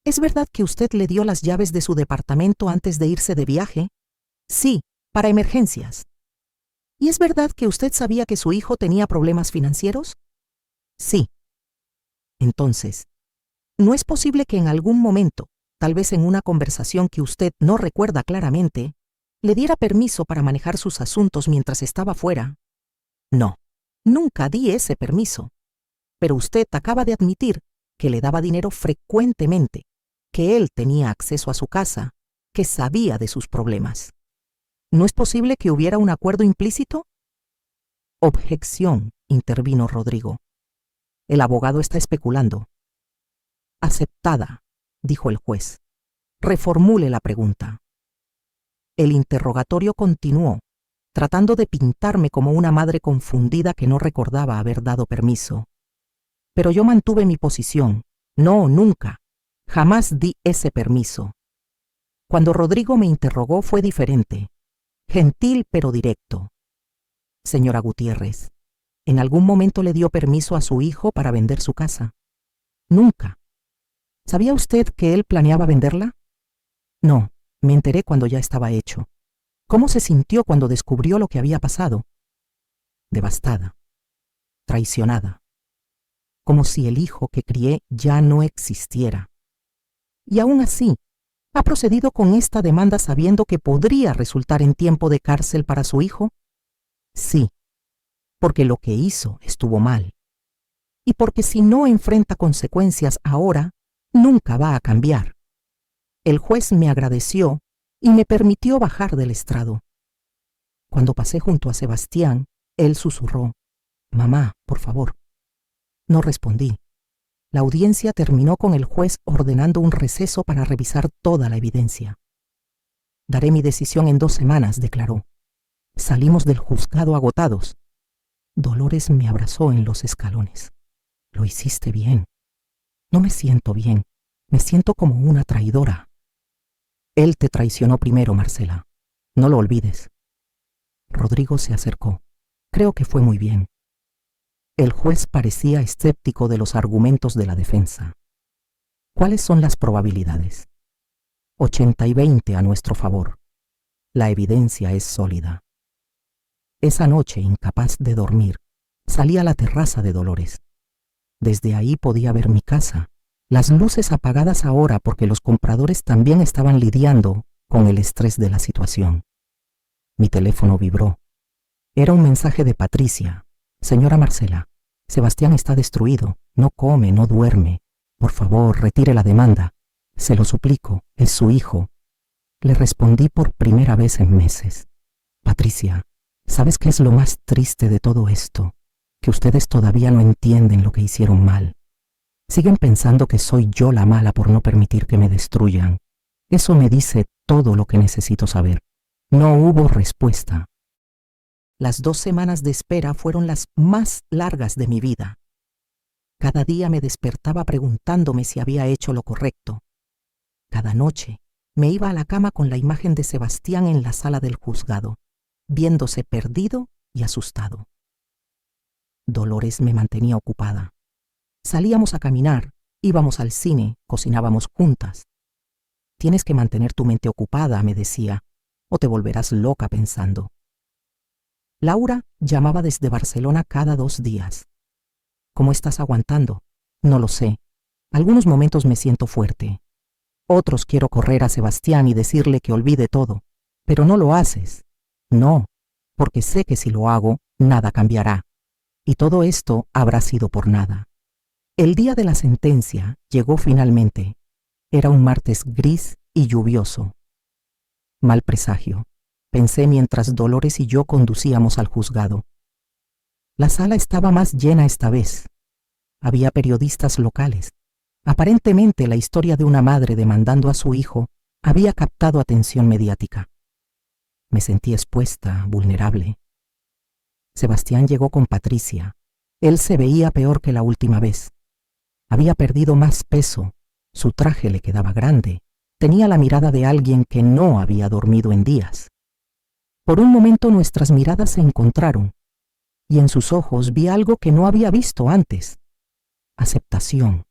¿Es verdad que usted le dio las llaves de su departamento antes de irse de viaje? Sí, para emergencias. ¿Y es verdad que usted sabía que su hijo tenía problemas financieros? Sí. Entonces, ¿no es posible que en algún momento, tal vez en una conversación que usted no recuerda claramente, le diera permiso para manejar sus asuntos mientras estaba fuera? No, nunca di ese permiso. Pero usted acaba de admitir que le daba dinero frecuentemente, que él tenía acceso a su casa, que sabía de sus problemas. ¿No es posible que hubiera un acuerdo implícito? Objeción, intervino Rodrigo. El abogado está especulando. Aceptada, dijo el juez. Reformule la pregunta. El interrogatorio continuó, tratando de pintarme como una madre confundida que no recordaba haber dado permiso. Pero yo mantuve mi posición. No, nunca. Jamás di ese permiso. Cuando Rodrigo me interrogó fue diferente. Gentil pero directo. Señora Gutiérrez, ¿en algún momento le dio permiso a su hijo para vender su casa? Nunca. ¿Sabía usted que él planeaba venderla? No, me enteré cuando ya estaba hecho. ¿Cómo se sintió cuando descubrió lo que había pasado? Devastada, traicionada, como si el hijo que crié ya no existiera. Y aún así, ¿ha procedido con esta demanda sabiendo que podría resultar en tiempo de cárcel para su hijo? Sí, porque lo que hizo estuvo mal. Y porque si no enfrenta consecuencias ahora, nunca va a cambiar. El juez me agradeció y me permitió bajar del estrado. Cuando pasé junto a Sebastián, él susurró, «Mamá, por favor». No respondí. La audiencia terminó con el juez ordenando un receso para revisar toda la evidencia. «Daré mi decisión en 2 semanas», declaró. Salimos del juzgado agotados. Dolores me abrazó en los escalones. «Lo hiciste bien». «No me siento bien. Me siento como una traidora». «Él te traicionó primero, Marcela. No lo olvides». Rodrigo se acercó. «Creo que fue muy bien». El juez parecía escéptico de los argumentos de la defensa. ¿Cuáles son las probabilidades? 80 y 20 a nuestro favor. La evidencia es sólida. Esa noche, incapaz de dormir, salí a la terraza de Dolores. Desde ahí podía ver mi casa, las luces apagadas ahora porque los compradores también estaban lidiando con el estrés de la situación. Mi teléfono vibró. Era un mensaje de Patricia. «Señora Marcela, Sebastián está destruido, no come, no duerme. Por favor, retire la demanda. Se lo suplico, es su hijo». Le respondí por primera vez en meses. «Patricia, ¿sabes qué es lo más triste de todo esto? Que ustedes todavía no entienden lo que hicieron mal. Siguen pensando que soy yo la mala por no permitir que me destruyan. Eso me dice todo lo que necesito saber». No hubo respuesta. Las 2 semanas de espera fueron las más largas de mi vida. Cada día me despertaba preguntándome si había hecho lo correcto. Cada noche me iba a la cama con la imagen de Sebastián en la sala del juzgado. viéndose perdido y asustado. Dolores me mantenía ocupada. Salíamos a caminar, íbamos al cine, cocinábamos juntas. Tienes que mantener tu mente ocupada, me decía, o te volverás loca pensando. Laura llamaba desde Barcelona cada 2 días. ¿Cómo estás aguantando? No lo sé. Algunos momentos me siento fuerte. Otros quiero correr a Sebastián y decirle que olvide todo. Pero no lo haces. No, porque sé que si lo hago, nada cambiará. Y todo esto habrá sido por nada. El día de la sentencia llegó finalmente. Era un martes gris y lluvioso. Mal presagio, pensé mientras Dolores y yo conducíamos al juzgado. La sala estaba más llena esta vez. Había periodistas locales. Aparentemente la historia de una madre demandando a su hijo había captado atención mediática. Me sentí expuesta, vulnerable. Sebastián llegó con Patricia. Él se veía peor que la última vez. Había perdido más peso, su traje le quedaba grande, tenía la mirada de alguien que no había dormido en días. Por un momento nuestras miradas se encontraron, y en sus ojos vi algo que no había visto antes: aceptación,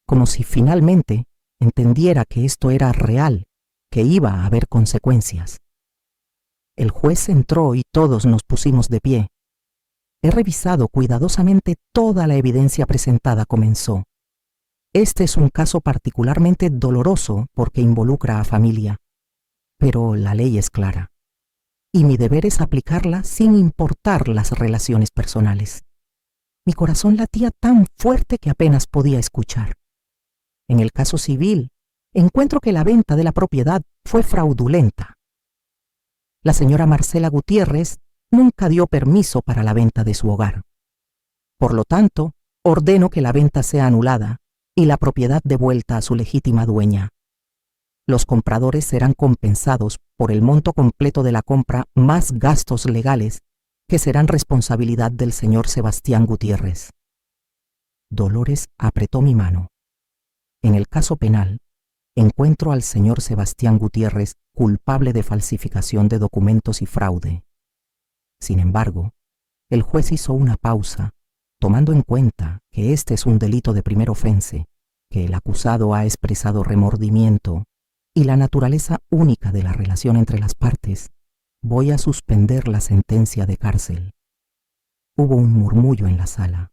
como si finalmente entendiera que esto era real, que iba a haber consecuencias. El juez entró y todos nos pusimos de pie. He revisado cuidadosamente toda la evidencia presentada, comenzó. Este es un caso particularmente doloroso porque involucra a familia. Pero la ley es clara. Y mi deber es aplicarla sin importar las relaciones personales. Mi corazón latía tan fuerte que apenas podía escuchar. En el caso civil, encuentro que la venta de la propiedad fue fraudulenta. La señora Marcela Gutiérrez nunca dio permiso para la venta de su hogar. Por lo tanto, ordeno que la venta sea anulada y la propiedad devuelta a su legítima dueña. Los compradores serán compensados por el monto completo de la compra más gastos legales que serán responsabilidad del señor Sebastián Gutiérrez. Dolores apretó mi mano. En el caso penal, encuentro al señor Sebastián Gutiérrez culpable de falsificación de documentos y fraude. Sin embargo, el juez hizo una pausa, tomando en cuenta que este es un delito de primer ofense, que el acusado ha expresado remordimiento y la naturaleza única de la relación entre las partes, voy a suspender la sentencia de cárcel. Hubo un murmullo en la sala.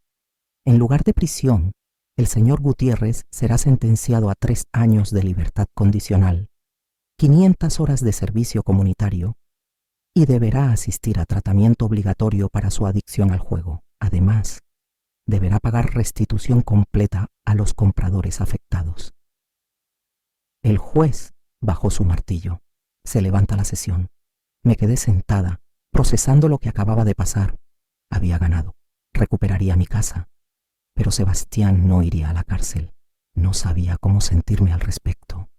En lugar de prisión, el señor Gutiérrez será sentenciado a 3 años de libertad condicional, 500 horas de servicio comunitario y deberá asistir a tratamiento obligatorio para su adicción al juego. Además, deberá pagar restitución completa a los compradores afectados. El juez bajó su martillo. Se levanta la sesión. Me quedé sentada, procesando lo que acababa de pasar. Había ganado. Recuperaría mi casa. Pero Sebastián no iría a la cárcel. No sabía cómo sentirme al respecto.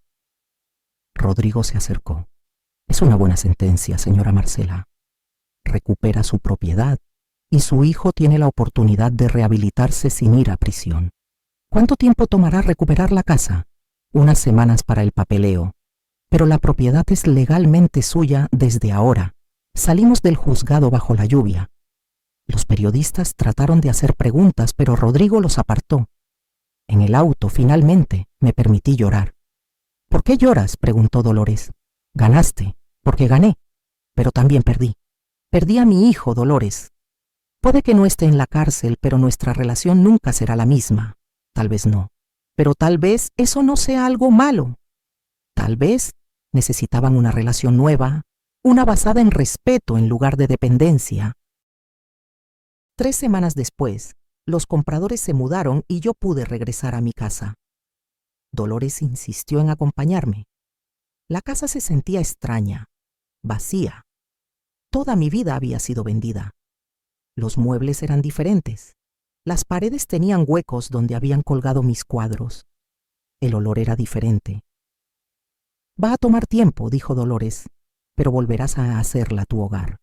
Rodrigo se acercó. Es una buena sentencia, señora Marcela. Recupera su propiedad y su hijo tiene la oportunidad de rehabilitarse sin ir a prisión. ¿Cuánto tiempo tomará recuperar la casa? Unas semanas para el papeleo. Pero la propiedad es legalmente suya desde ahora. Salimos del juzgado bajo la lluvia. Los periodistas trataron de hacer preguntas, pero Rodrigo los apartó. En el auto, finalmente, me permití llorar. ¿Por qué lloras?, preguntó Dolores. Ganaste, porque gané, pero también perdí. Perdí a mi hijo, Dolores. Puede que no esté en la cárcel, pero nuestra relación nunca será la misma. Tal vez no. Pero tal vez eso no sea algo malo. Tal vez necesitaban una relación nueva, una basada en respeto en lugar de dependencia. 3 semanas después, los compradores se mudaron y yo pude regresar a mi casa. Dolores insistió en acompañarme. La casa se sentía extraña, vacía. Toda mi vida había sido vendida. Los muebles eran diferentes. Las paredes tenían huecos donde habían colgado mis cuadros. El olor era diferente. Va a tomar tiempo, dijo Dolores, pero volverás a hacerla tu hogar.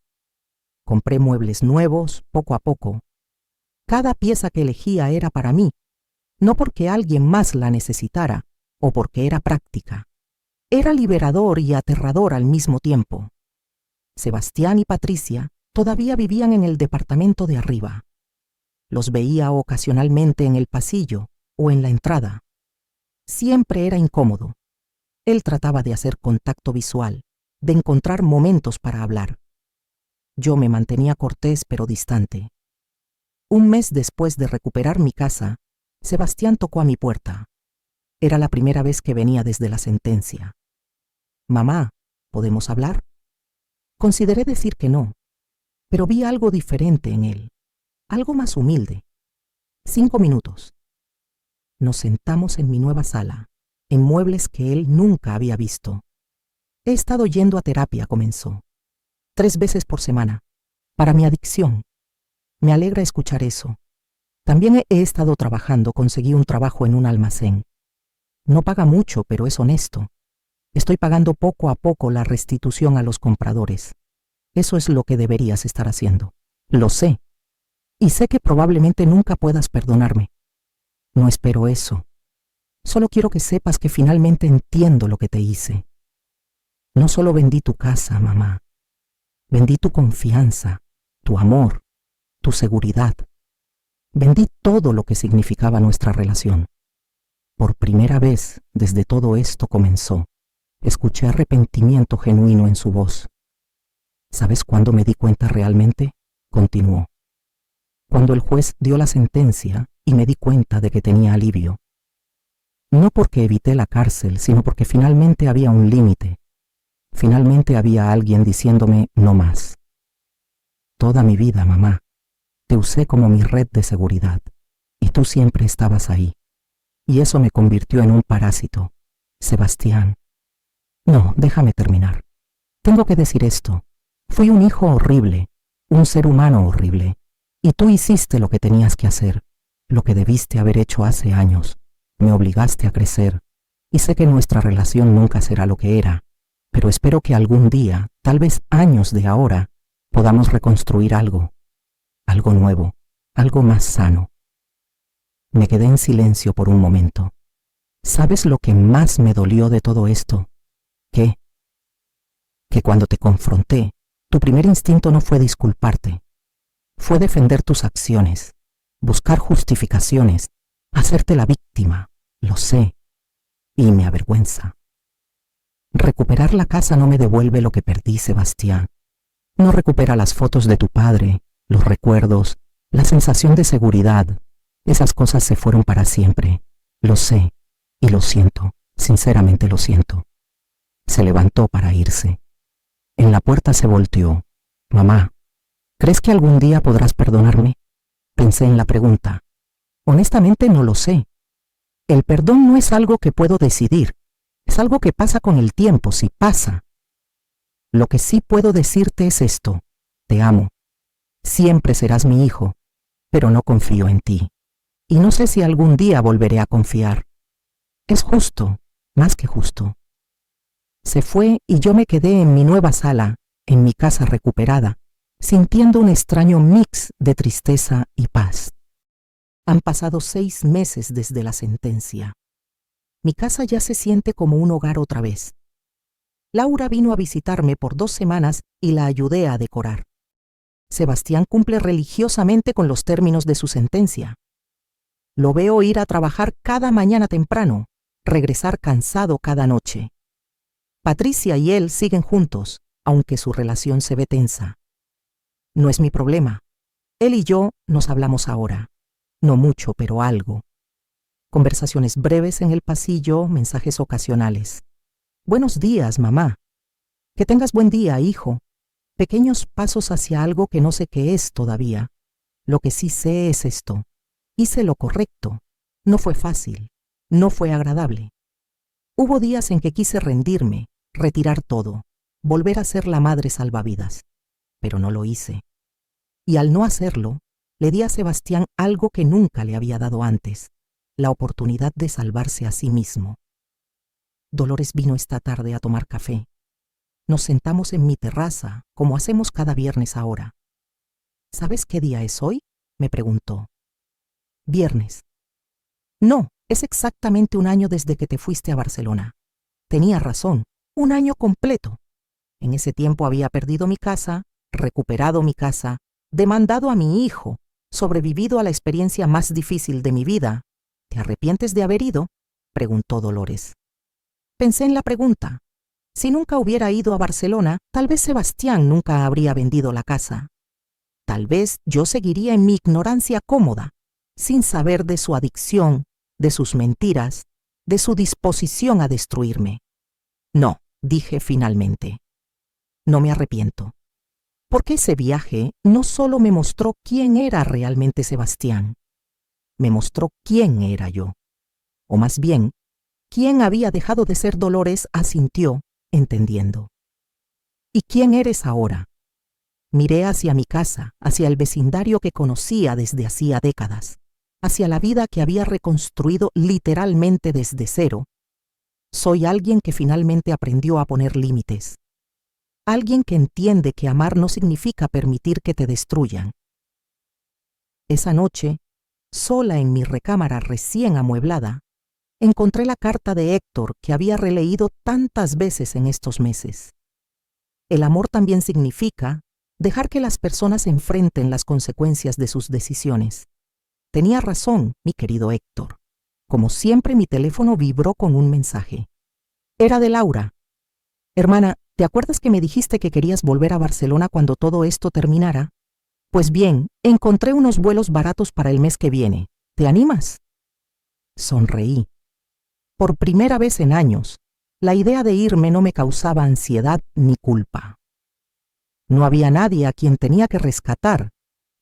Compré muebles nuevos, poco a poco. Cada pieza que elegía era para mí, no porque alguien más la necesitara o porque era práctica. Era liberador y aterrador al mismo tiempo. Sebastián y Patricia todavía vivían en el departamento de arriba. Los veía ocasionalmente en el pasillo o en la entrada. Siempre era incómodo. Él trataba de hacer contacto visual, de encontrar momentos para hablar. Yo me mantenía cortés pero distante. Un mes después de recuperar mi casa, Sebastián tocó a mi puerta. Era la primera vez que venía desde la sentencia. «Mamá, ¿podemos hablar?». Consideré decir que no, pero vi algo diferente en él, algo más humilde. 5 minutos. Nos sentamos en mi nueva sala, en muebles que él nunca había visto. «He estado yendo a terapia», comenzó. 3 veces por semana, para mi adicción. Me alegra escuchar eso. También he estado trabajando, conseguí un trabajo en un almacén. No paga mucho, pero es honesto. Estoy pagando poco a poco la restitución a los compradores. Eso es lo que deberías estar haciendo. Lo sé. Y sé que probablemente nunca puedas perdonarme. No espero eso. Solo quiero que sepas que finalmente entiendo lo que te hice. No solo vendí tu casa, mamá. Vendí tu confianza, tu amor, tu seguridad. Vendí todo lo que significaba nuestra relación. Por primera vez, desde todo esto comenzó, escuché arrepentimiento genuino en su voz. ¿Sabes cuándo me di cuenta realmente?, continuó. Cuando el juez dio la sentencia y me di cuenta de que tenía alivio. No porque evité la cárcel, sino porque finalmente había un límite. Finalmente había alguien diciéndome no más. Toda mi vida, mamá, te usé como mi red de seguridad, y tú siempre estabas ahí. Y eso me convirtió en un parásito. Sebastián. No, déjame terminar. Tengo que decir esto. Fui un hijo horrible, un ser humano horrible, y tú hiciste lo que tenías que hacer, lo que debiste haber hecho hace años. Me obligaste a crecer, y sé que nuestra relación nunca será lo que era, pero espero que algún día, tal vez años de ahora, podamos reconstruir algo nuevo, algo más sano. Me quedé en silencio por un momento. ¿Sabes lo que más me dolió de todo esto? ¿Qué? Que cuando te confronté, tu primer instinto no fue disculparte. Fue defender tus acciones, buscar justificaciones, hacerte la víctima. Lo sé. Y me avergüenza. Recuperar la casa no me devuelve lo que perdí, Sebastián. No recupera las fotos de tu padre, los recuerdos, la sensación de seguridad. Esas cosas se fueron para siempre. Lo sé, y lo siento, sinceramente lo siento. Se levantó para irse. En la puerta se volteó. Mamá, ¿crees que algún día podrás perdonarme? Pensé en la pregunta. Honestamente no lo sé. El perdón no es algo que puedo decidir. Es algo que pasa con el tiempo, si pasa. Lo que sí puedo decirte es esto. Te amo. Siempre serás mi hijo, pero no confío en ti. Y no sé si algún día volveré a confiar. Es justo, más que justo. Se fue y yo me quedé en mi nueva sala, en mi casa recuperada, sintiendo un extraño mix de tristeza y paz. Han pasado 6 meses desde la sentencia. Mi casa ya se siente como un hogar otra vez. Laura vino a visitarme por 2 semanas y la ayudé a decorar. Sebastián cumple religiosamente con los términos de su sentencia. Lo veo ir a trabajar cada mañana temprano, regresar cansado cada noche. Patricia y él siguen juntos, aunque su relación se ve tensa. No es mi problema. Él y yo nos hablamos ahora. No mucho, pero algo. Conversaciones breves en el pasillo, mensajes ocasionales. Buenos días, mamá. Que tengas buen día, hijo. Pequeños pasos hacia algo que no sé qué es todavía. Lo que sí sé es esto. Hice lo correcto. No fue fácil. No fue agradable. Hubo días en que quise rendirme, retirar todo, volver a ser la madre salvavidas. Pero no lo hice. Y al no hacerlo, le di a Sebastián algo que nunca le había dado antes, la oportunidad de salvarse a sí mismo. Dolores vino esta tarde a tomar café. Nos sentamos en mi terraza, como hacemos cada viernes ahora. ¿Sabes qué día es hoy?, me preguntó. Viernes. No, es exactamente 1 año desde que te fuiste a Barcelona. Tenía razón, 1 año completo. En ese tiempo había perdido mi casa, recuperado mi casa, demandado a mi hijo, sobrevivido a la experiencia más difícil de mi vida. ¿Te arrepientes de haber ido?, preguntó Dolores. Pensé en la pregunta. Si nunca hubiera ido a Barcelona, tal vez Sebastián nunca habría vendido la casa. Tal vez yo seguiría en mi ignorancia cómoda, sin saber de su adicción, de sus mentiras, de su disposición a destruirme. No, dije finalmente. No me arrepiento. Porque ese viaje no solo me mostró quién era realmente Sebastián, me mostró quién era yo. O más bien, quién había dejado de ser Dolores, asintió, entendiendo. ¿Y quién eres ahora? Miré hacia mi casa, hacia el vecindario que conocía desde hacía décadas, hacia la vida que había reconstruido literalmente desde cero. Soy alguien que finalmente aprendió a poner límites. Alguien que entiende que amar no significa permitir que te destruyan. Esa noche, sola en mi recámara recién amueblada, encontré la carta de Héctor que había releído tantas veces en estos meses. El amor también significa dejar que las personas enfrenten las consecuencias de sus decisiones. Tenía razón, mi querido Héctor. Como siempre, mi teléfono vibró con un mensaje. Era de Laura. Hermana, ¿te acuerdas que me dijiste que querías volver a Barcelona cuando todo esto terminara? Pues bien, encontré unos vuelos baratos para el mes que viene. ¿Te animas? Sonreí. Por primera vez en años, la idea de irme no me causaba ansiedad ni culpa. No había nadie a quien tenía que rescatar,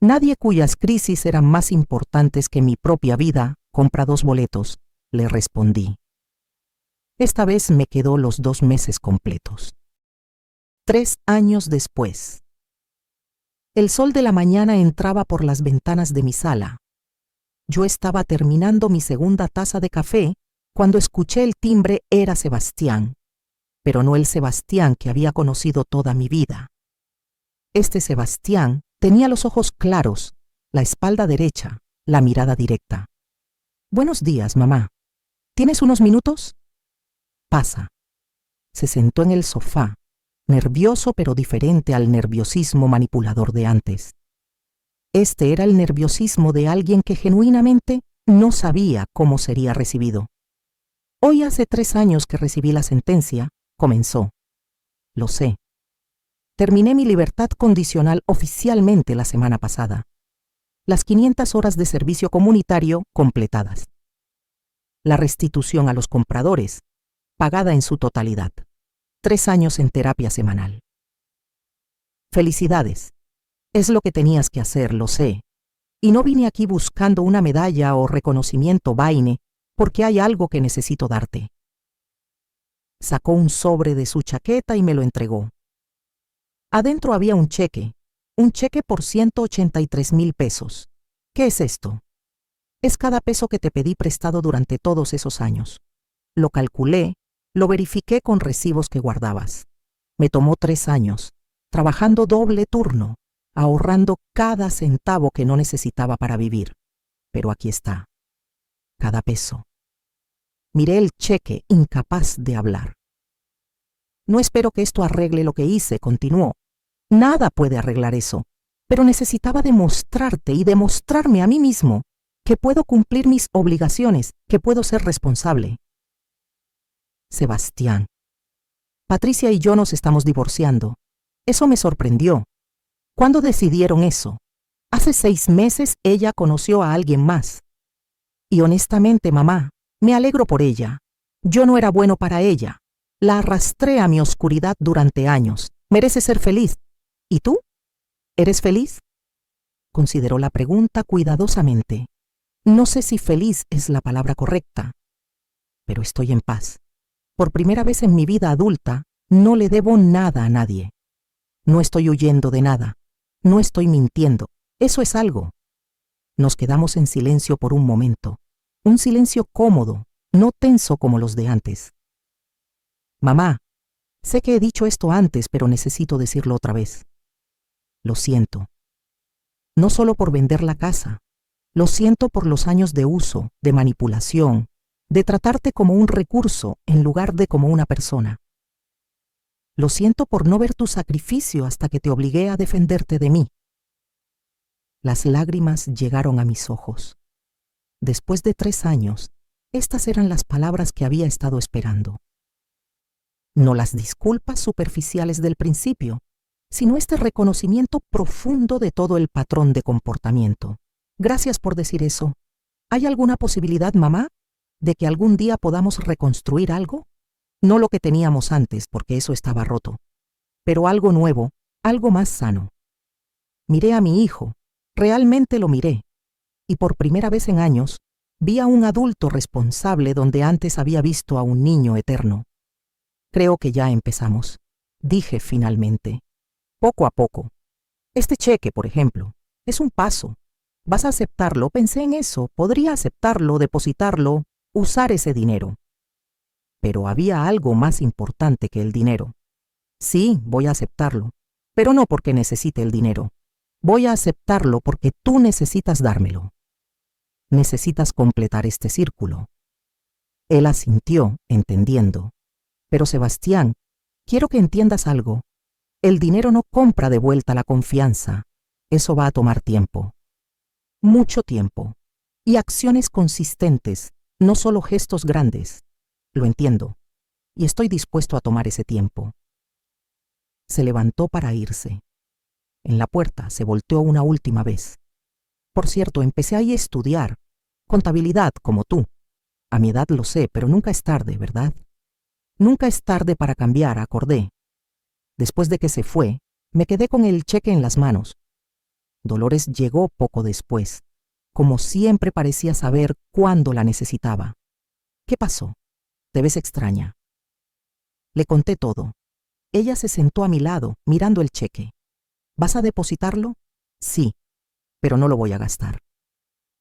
nadie cuyas crisis eran más importantes que mi propia vida. Compra 2 boletos, le respondí. Esta vez me quedó los 2 meses completos. 3 años después. El sol de la mañana entraba por las ventanas de mi sala. Yo estaba terminando mi segunda taza de café cuando escuché el timbre. Era Sebastián, pero no el Sebastián que había conocido toda mi vida. Este Sebastián tenía los ojos claros, la espalda derecha, la mirada directa. Buenos días, mamá. ¿Tienes unos minutos? Pasa. Se sentó en el sofá, nervioso pero diferente al nerviosismo manipulador de antes. Este era el nerviosismo de alguien que genuinamente no sabía cómo sería recibido. Hoy hace 3 años que recibí la sentencia, comenzó. Lo sé. Terminé mi libertad condicional oficialmente la semana pasada. Las 500 horas de servicio comunitario completadas. La restitución a los compradores, pagada en su totalidad. 3 años en terapia semanal. Felicidades. Es lo que tenías que hacer, lo sé. Y no vine aquí buscando una medalla o reconocimiento vaine, porque hay algo que necesito darte. Sacó un sobre de su chaqueta y me lo entregó. Adentro había un cheque por 183,000 pesos. ¿Qué es esto? Es cada peso que te pedí prestado durante todos esos años. Lo calculé, lo verifiqué con recibos que guardabas. Me tomó 3 años, trabajando doble turno, ahorrando cada centavo que no necesitaba para vivir. Pero aquí está. Cada peso. Miré el cheque, incapaz de hablar. No espero que esto arregle lo que hice, continuó. Nada puede arreglar eso, pero necesitaba demostrarte y demostrarme a mí mismo que puedo cumplir mis obligaciones, que puedo ser responsable. Sebastián. Patricia y yo nos estamos divorciando. Eso me sorprendió. ¿Cuándo decidieron eso? Hace 6 meses ella conoció a alguien más. Y honestamente, mamá, me alegro por ella. Yo no era bueno para ella. La arrastré a mi oscuridad durante años. Merece ser feliz. ¿Y tú? ¿Eres feliz? Consideró la pregunta cuidadosamente. No sé si feliz es la palabra correcta, pero estoy en paz. Por primera vez en mi vida adulta, no le debo nada a nadie. No estoy huyendo de nada. No estoy mintiendo. Eso es algo. Nos quedamos en silencio por un momento. Un silencio cómodo, no tenso como los de antes. Mamá, sé que he dicho esto antes, pero necesito decirlo otra vez. Lo siento. No solo por vender la casa. Lo siento por los años de uso, de manipulación, de tratarte como un recurso en lugar de como una persona. Lo siento por no ver tu sacrificio hasta que te obligué a defenderte de mí. Las lágrimas llegaron a mis ojos. Después de 3 años, estas eran las palabras que había estado esperando. No las disculpas superficiales del principio, sino este reconocimiento profundo de todo el patrón de comportamiento. Gracias por decir eso. ¿Hay alguna posibilidad, mamá, de que algún día podamos reconstruir algo? No lo que teníamos antes, porque eso estaba roto, pero algo nuevo, algo más sano. Miré a mi hijo, realmente lo miré, y por primera vez en años, vi a un adulto responsable donde antes había visto a un niño eterno. Creo que ya empezamos, dije finalmente, poco a poco. Este cheque, por ejemplo, es un paso. ¿Vas a aceptarlo? Pensé en eso, podría aceptarlo, depositarlo, usar ese dinero. Pero había algo más importante que el dinero. Sí, voy a aceptarlo, pero no porque necesite el dinero. Voy a aceptarlo porque tú necesitas dármelo. Necesitas completar este círculo. Él asintió, entendiendo. Pero Sebastián, quiero que entiendas algo. El dinero no compra de vuelta la confianza. Eso va a tomar tiempo. Mucho tiempo. Y acciones consistentes, no solo gestos grandes. Lo entiendo. Y estoy dispuesto a tomar ese tiempo. Se levantó para irse. En la puerta se volteó una última vez. Por cierto, empecé ahí a estudiar. Contabilidad, como tú. A mi edad lo sé, pero nunca es tarde, ¿verdad? Nunca es tarde para cambiar, acordé. Después de que se fue, me quedé con el cheque en las manos. Dolores llegó poco después. Como siempre parecía saber cuándo la necesitaba. ¿Qué pasó? Te ves extraña. Le conté todo. Ella se sentó a mi lado, mirando el cheque. ¿Vas a depositarlo? Sí, pero no lo voy a gastar.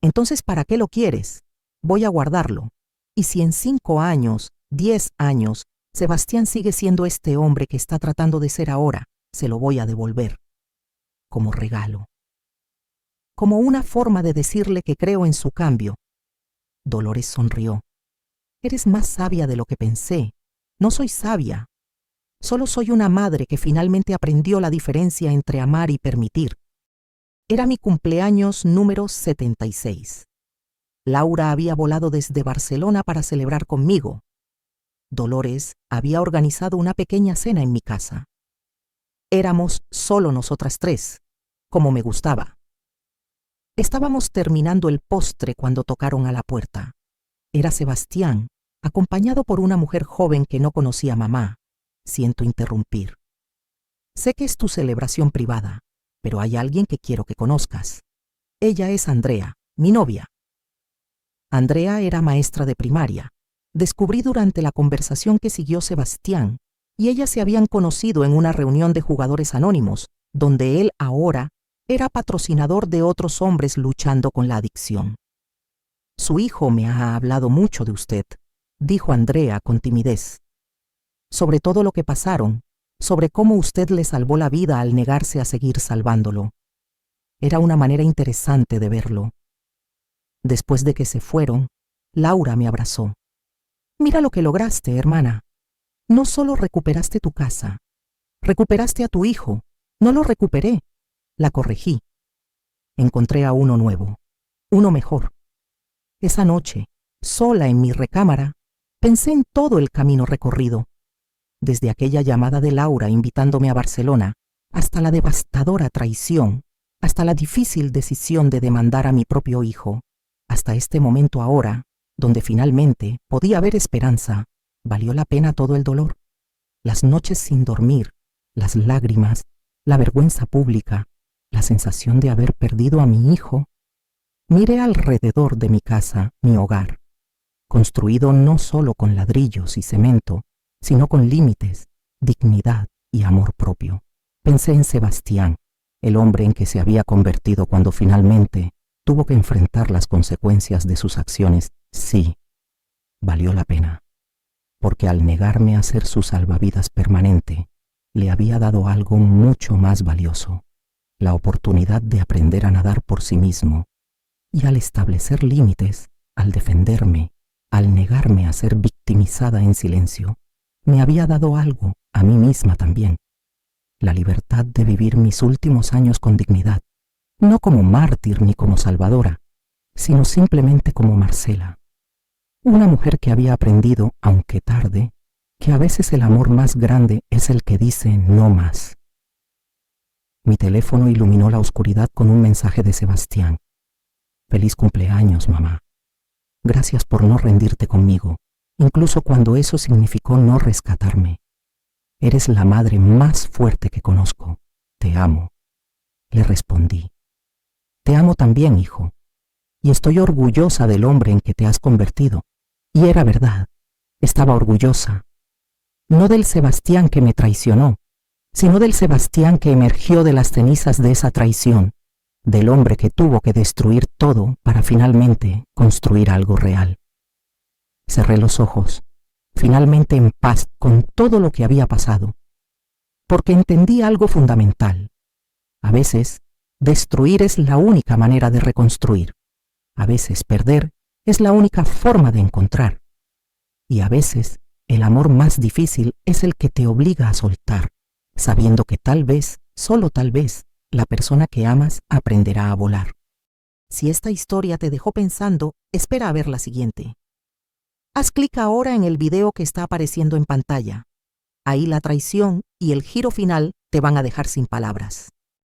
Entonces, ¿para qué lo quieres? Voy a guardarlo. Y si en 5 años, 10 años, Sebastián sigue siendo este hombre que está tratando de ser ahora, se lo voy a devolver. Como regalo. Como una forma de decirle que creo en su cambio. Dolores sonrió. Eres más sabia de lo que pensé. No soy sabia. Solo soy una madre que finalmente aprendió la diferencia entre amar y permitir. Era mi cumpleaños número 76. Laura había volado desde Barcelona para celebrar conmigo. Dolores había organizado una pequeña cena en mi casa. Éramos solo nosotras 3, como me gustaba. Estábamos terminando el postre cuando tocaron a la puerta. Era Sebastián, acompañado por una mujer joven que no conocía a mamá. Siento interrumpir. Sé que es tu celebración privada, pero hay alguien que quiero que conozcas. Ella es Andrea, mi novia. Andrea era maestra de primaria. Descubrí durante la conversación que siguió Sebastián, y ellas se habían conocido en una reunión de jugadores anónimos, donde él ahora era patrocinador de otros hombres luchando con la adicción. Su hijo me ha hablado mucho de usted, dijo Andrea con timidez. Sobre todo lo que pasaron, sobre cómo usted le salvó la vida al negarse a seguir salvándolo. Era una manera interesante de verlo. Después de que se fueron, Laura me abrazó. Mira lo que lograste, hermana. No solo recuperaste tu casa, recuperaste a tu hijo. No lo recuperé, la corregí. Encontré a uno nuevo, uno mejor. Esa noche, sola en mi recámara, pensé en todo el camino recorrido. Desde aquella llamada de Laura invitándome a Barcelona, hasta la devastadora traición, hasta la difícil decisión de demandar a mi propio hijo, hasta este momento ahora, donde finalmente podía haber esperanza, ¿valió la pena todo el dolor? Las noches sin dormir, las lágrimas, la vergüenza pública, la sensación de haber perdido a mi hijo. Miré alrededor de mi casa, mi hogar, construido no solo con ladrillos y cemento, sino con límites, dignidad y amor propio. Pensé en Sebastián, el hombre en que se había convertido cuando finalmente tuvo que enfrentar las consecuencias de sus acciones. Sí, valió la pena, porque al negarme a ser su salvavidas permanente, le había dado algo mucho más valioso, la oportunidad de aprender a nadar por sí mismo, y al establecer límites, al defenderme, al negarme a ser victimizada en silencio, me había dado algo a a mí misma también, la libertad de vivir mis últimos años con dignidad, no como mártir ni como salvadora, sino simplemente como Marcela, una mujer que había aprendido, aunque tarde, que a veces el amor más grande es el que dice no más. Mi teléfono iluminó la oscuridad con un mensaje de Sebastián. Feliz cumpleaños, mamá. Gracias por no rendirte conmigo, incluso cuando eso significó no rescatarme. Eres la madre más fuerte que conozco. Te amo. Le respondí. Te amo también, hijo, y estoy orgullosa del hombre en que te has convertido. Y era verdad, estaba orgullosa. No del Sebastián que me traicionó, sino del Sebastián que emergió de las cenizas de esa traición, del hombre que tuvo que destruir todo para finalmente construir algo real. Cerré los ojos, finalmente en paz con todo lo que había pasado, porque entendí algo fundamental. A veces, destruir es la única manera de reconstruir. A veces, perder es la única forma de encontrar. Y a veces, el amor más difícil es el que te obliga a soltar, sabiendo que tal vez, solo tal vez, la persona que amas aprenderá a volar. Si esta historia te dejó pensando, espera a ver la siguiente. Haz clic ahora en el video que está apareciendo en pantalla. Ahí la traición y el giro final te van a dejar sin palabras.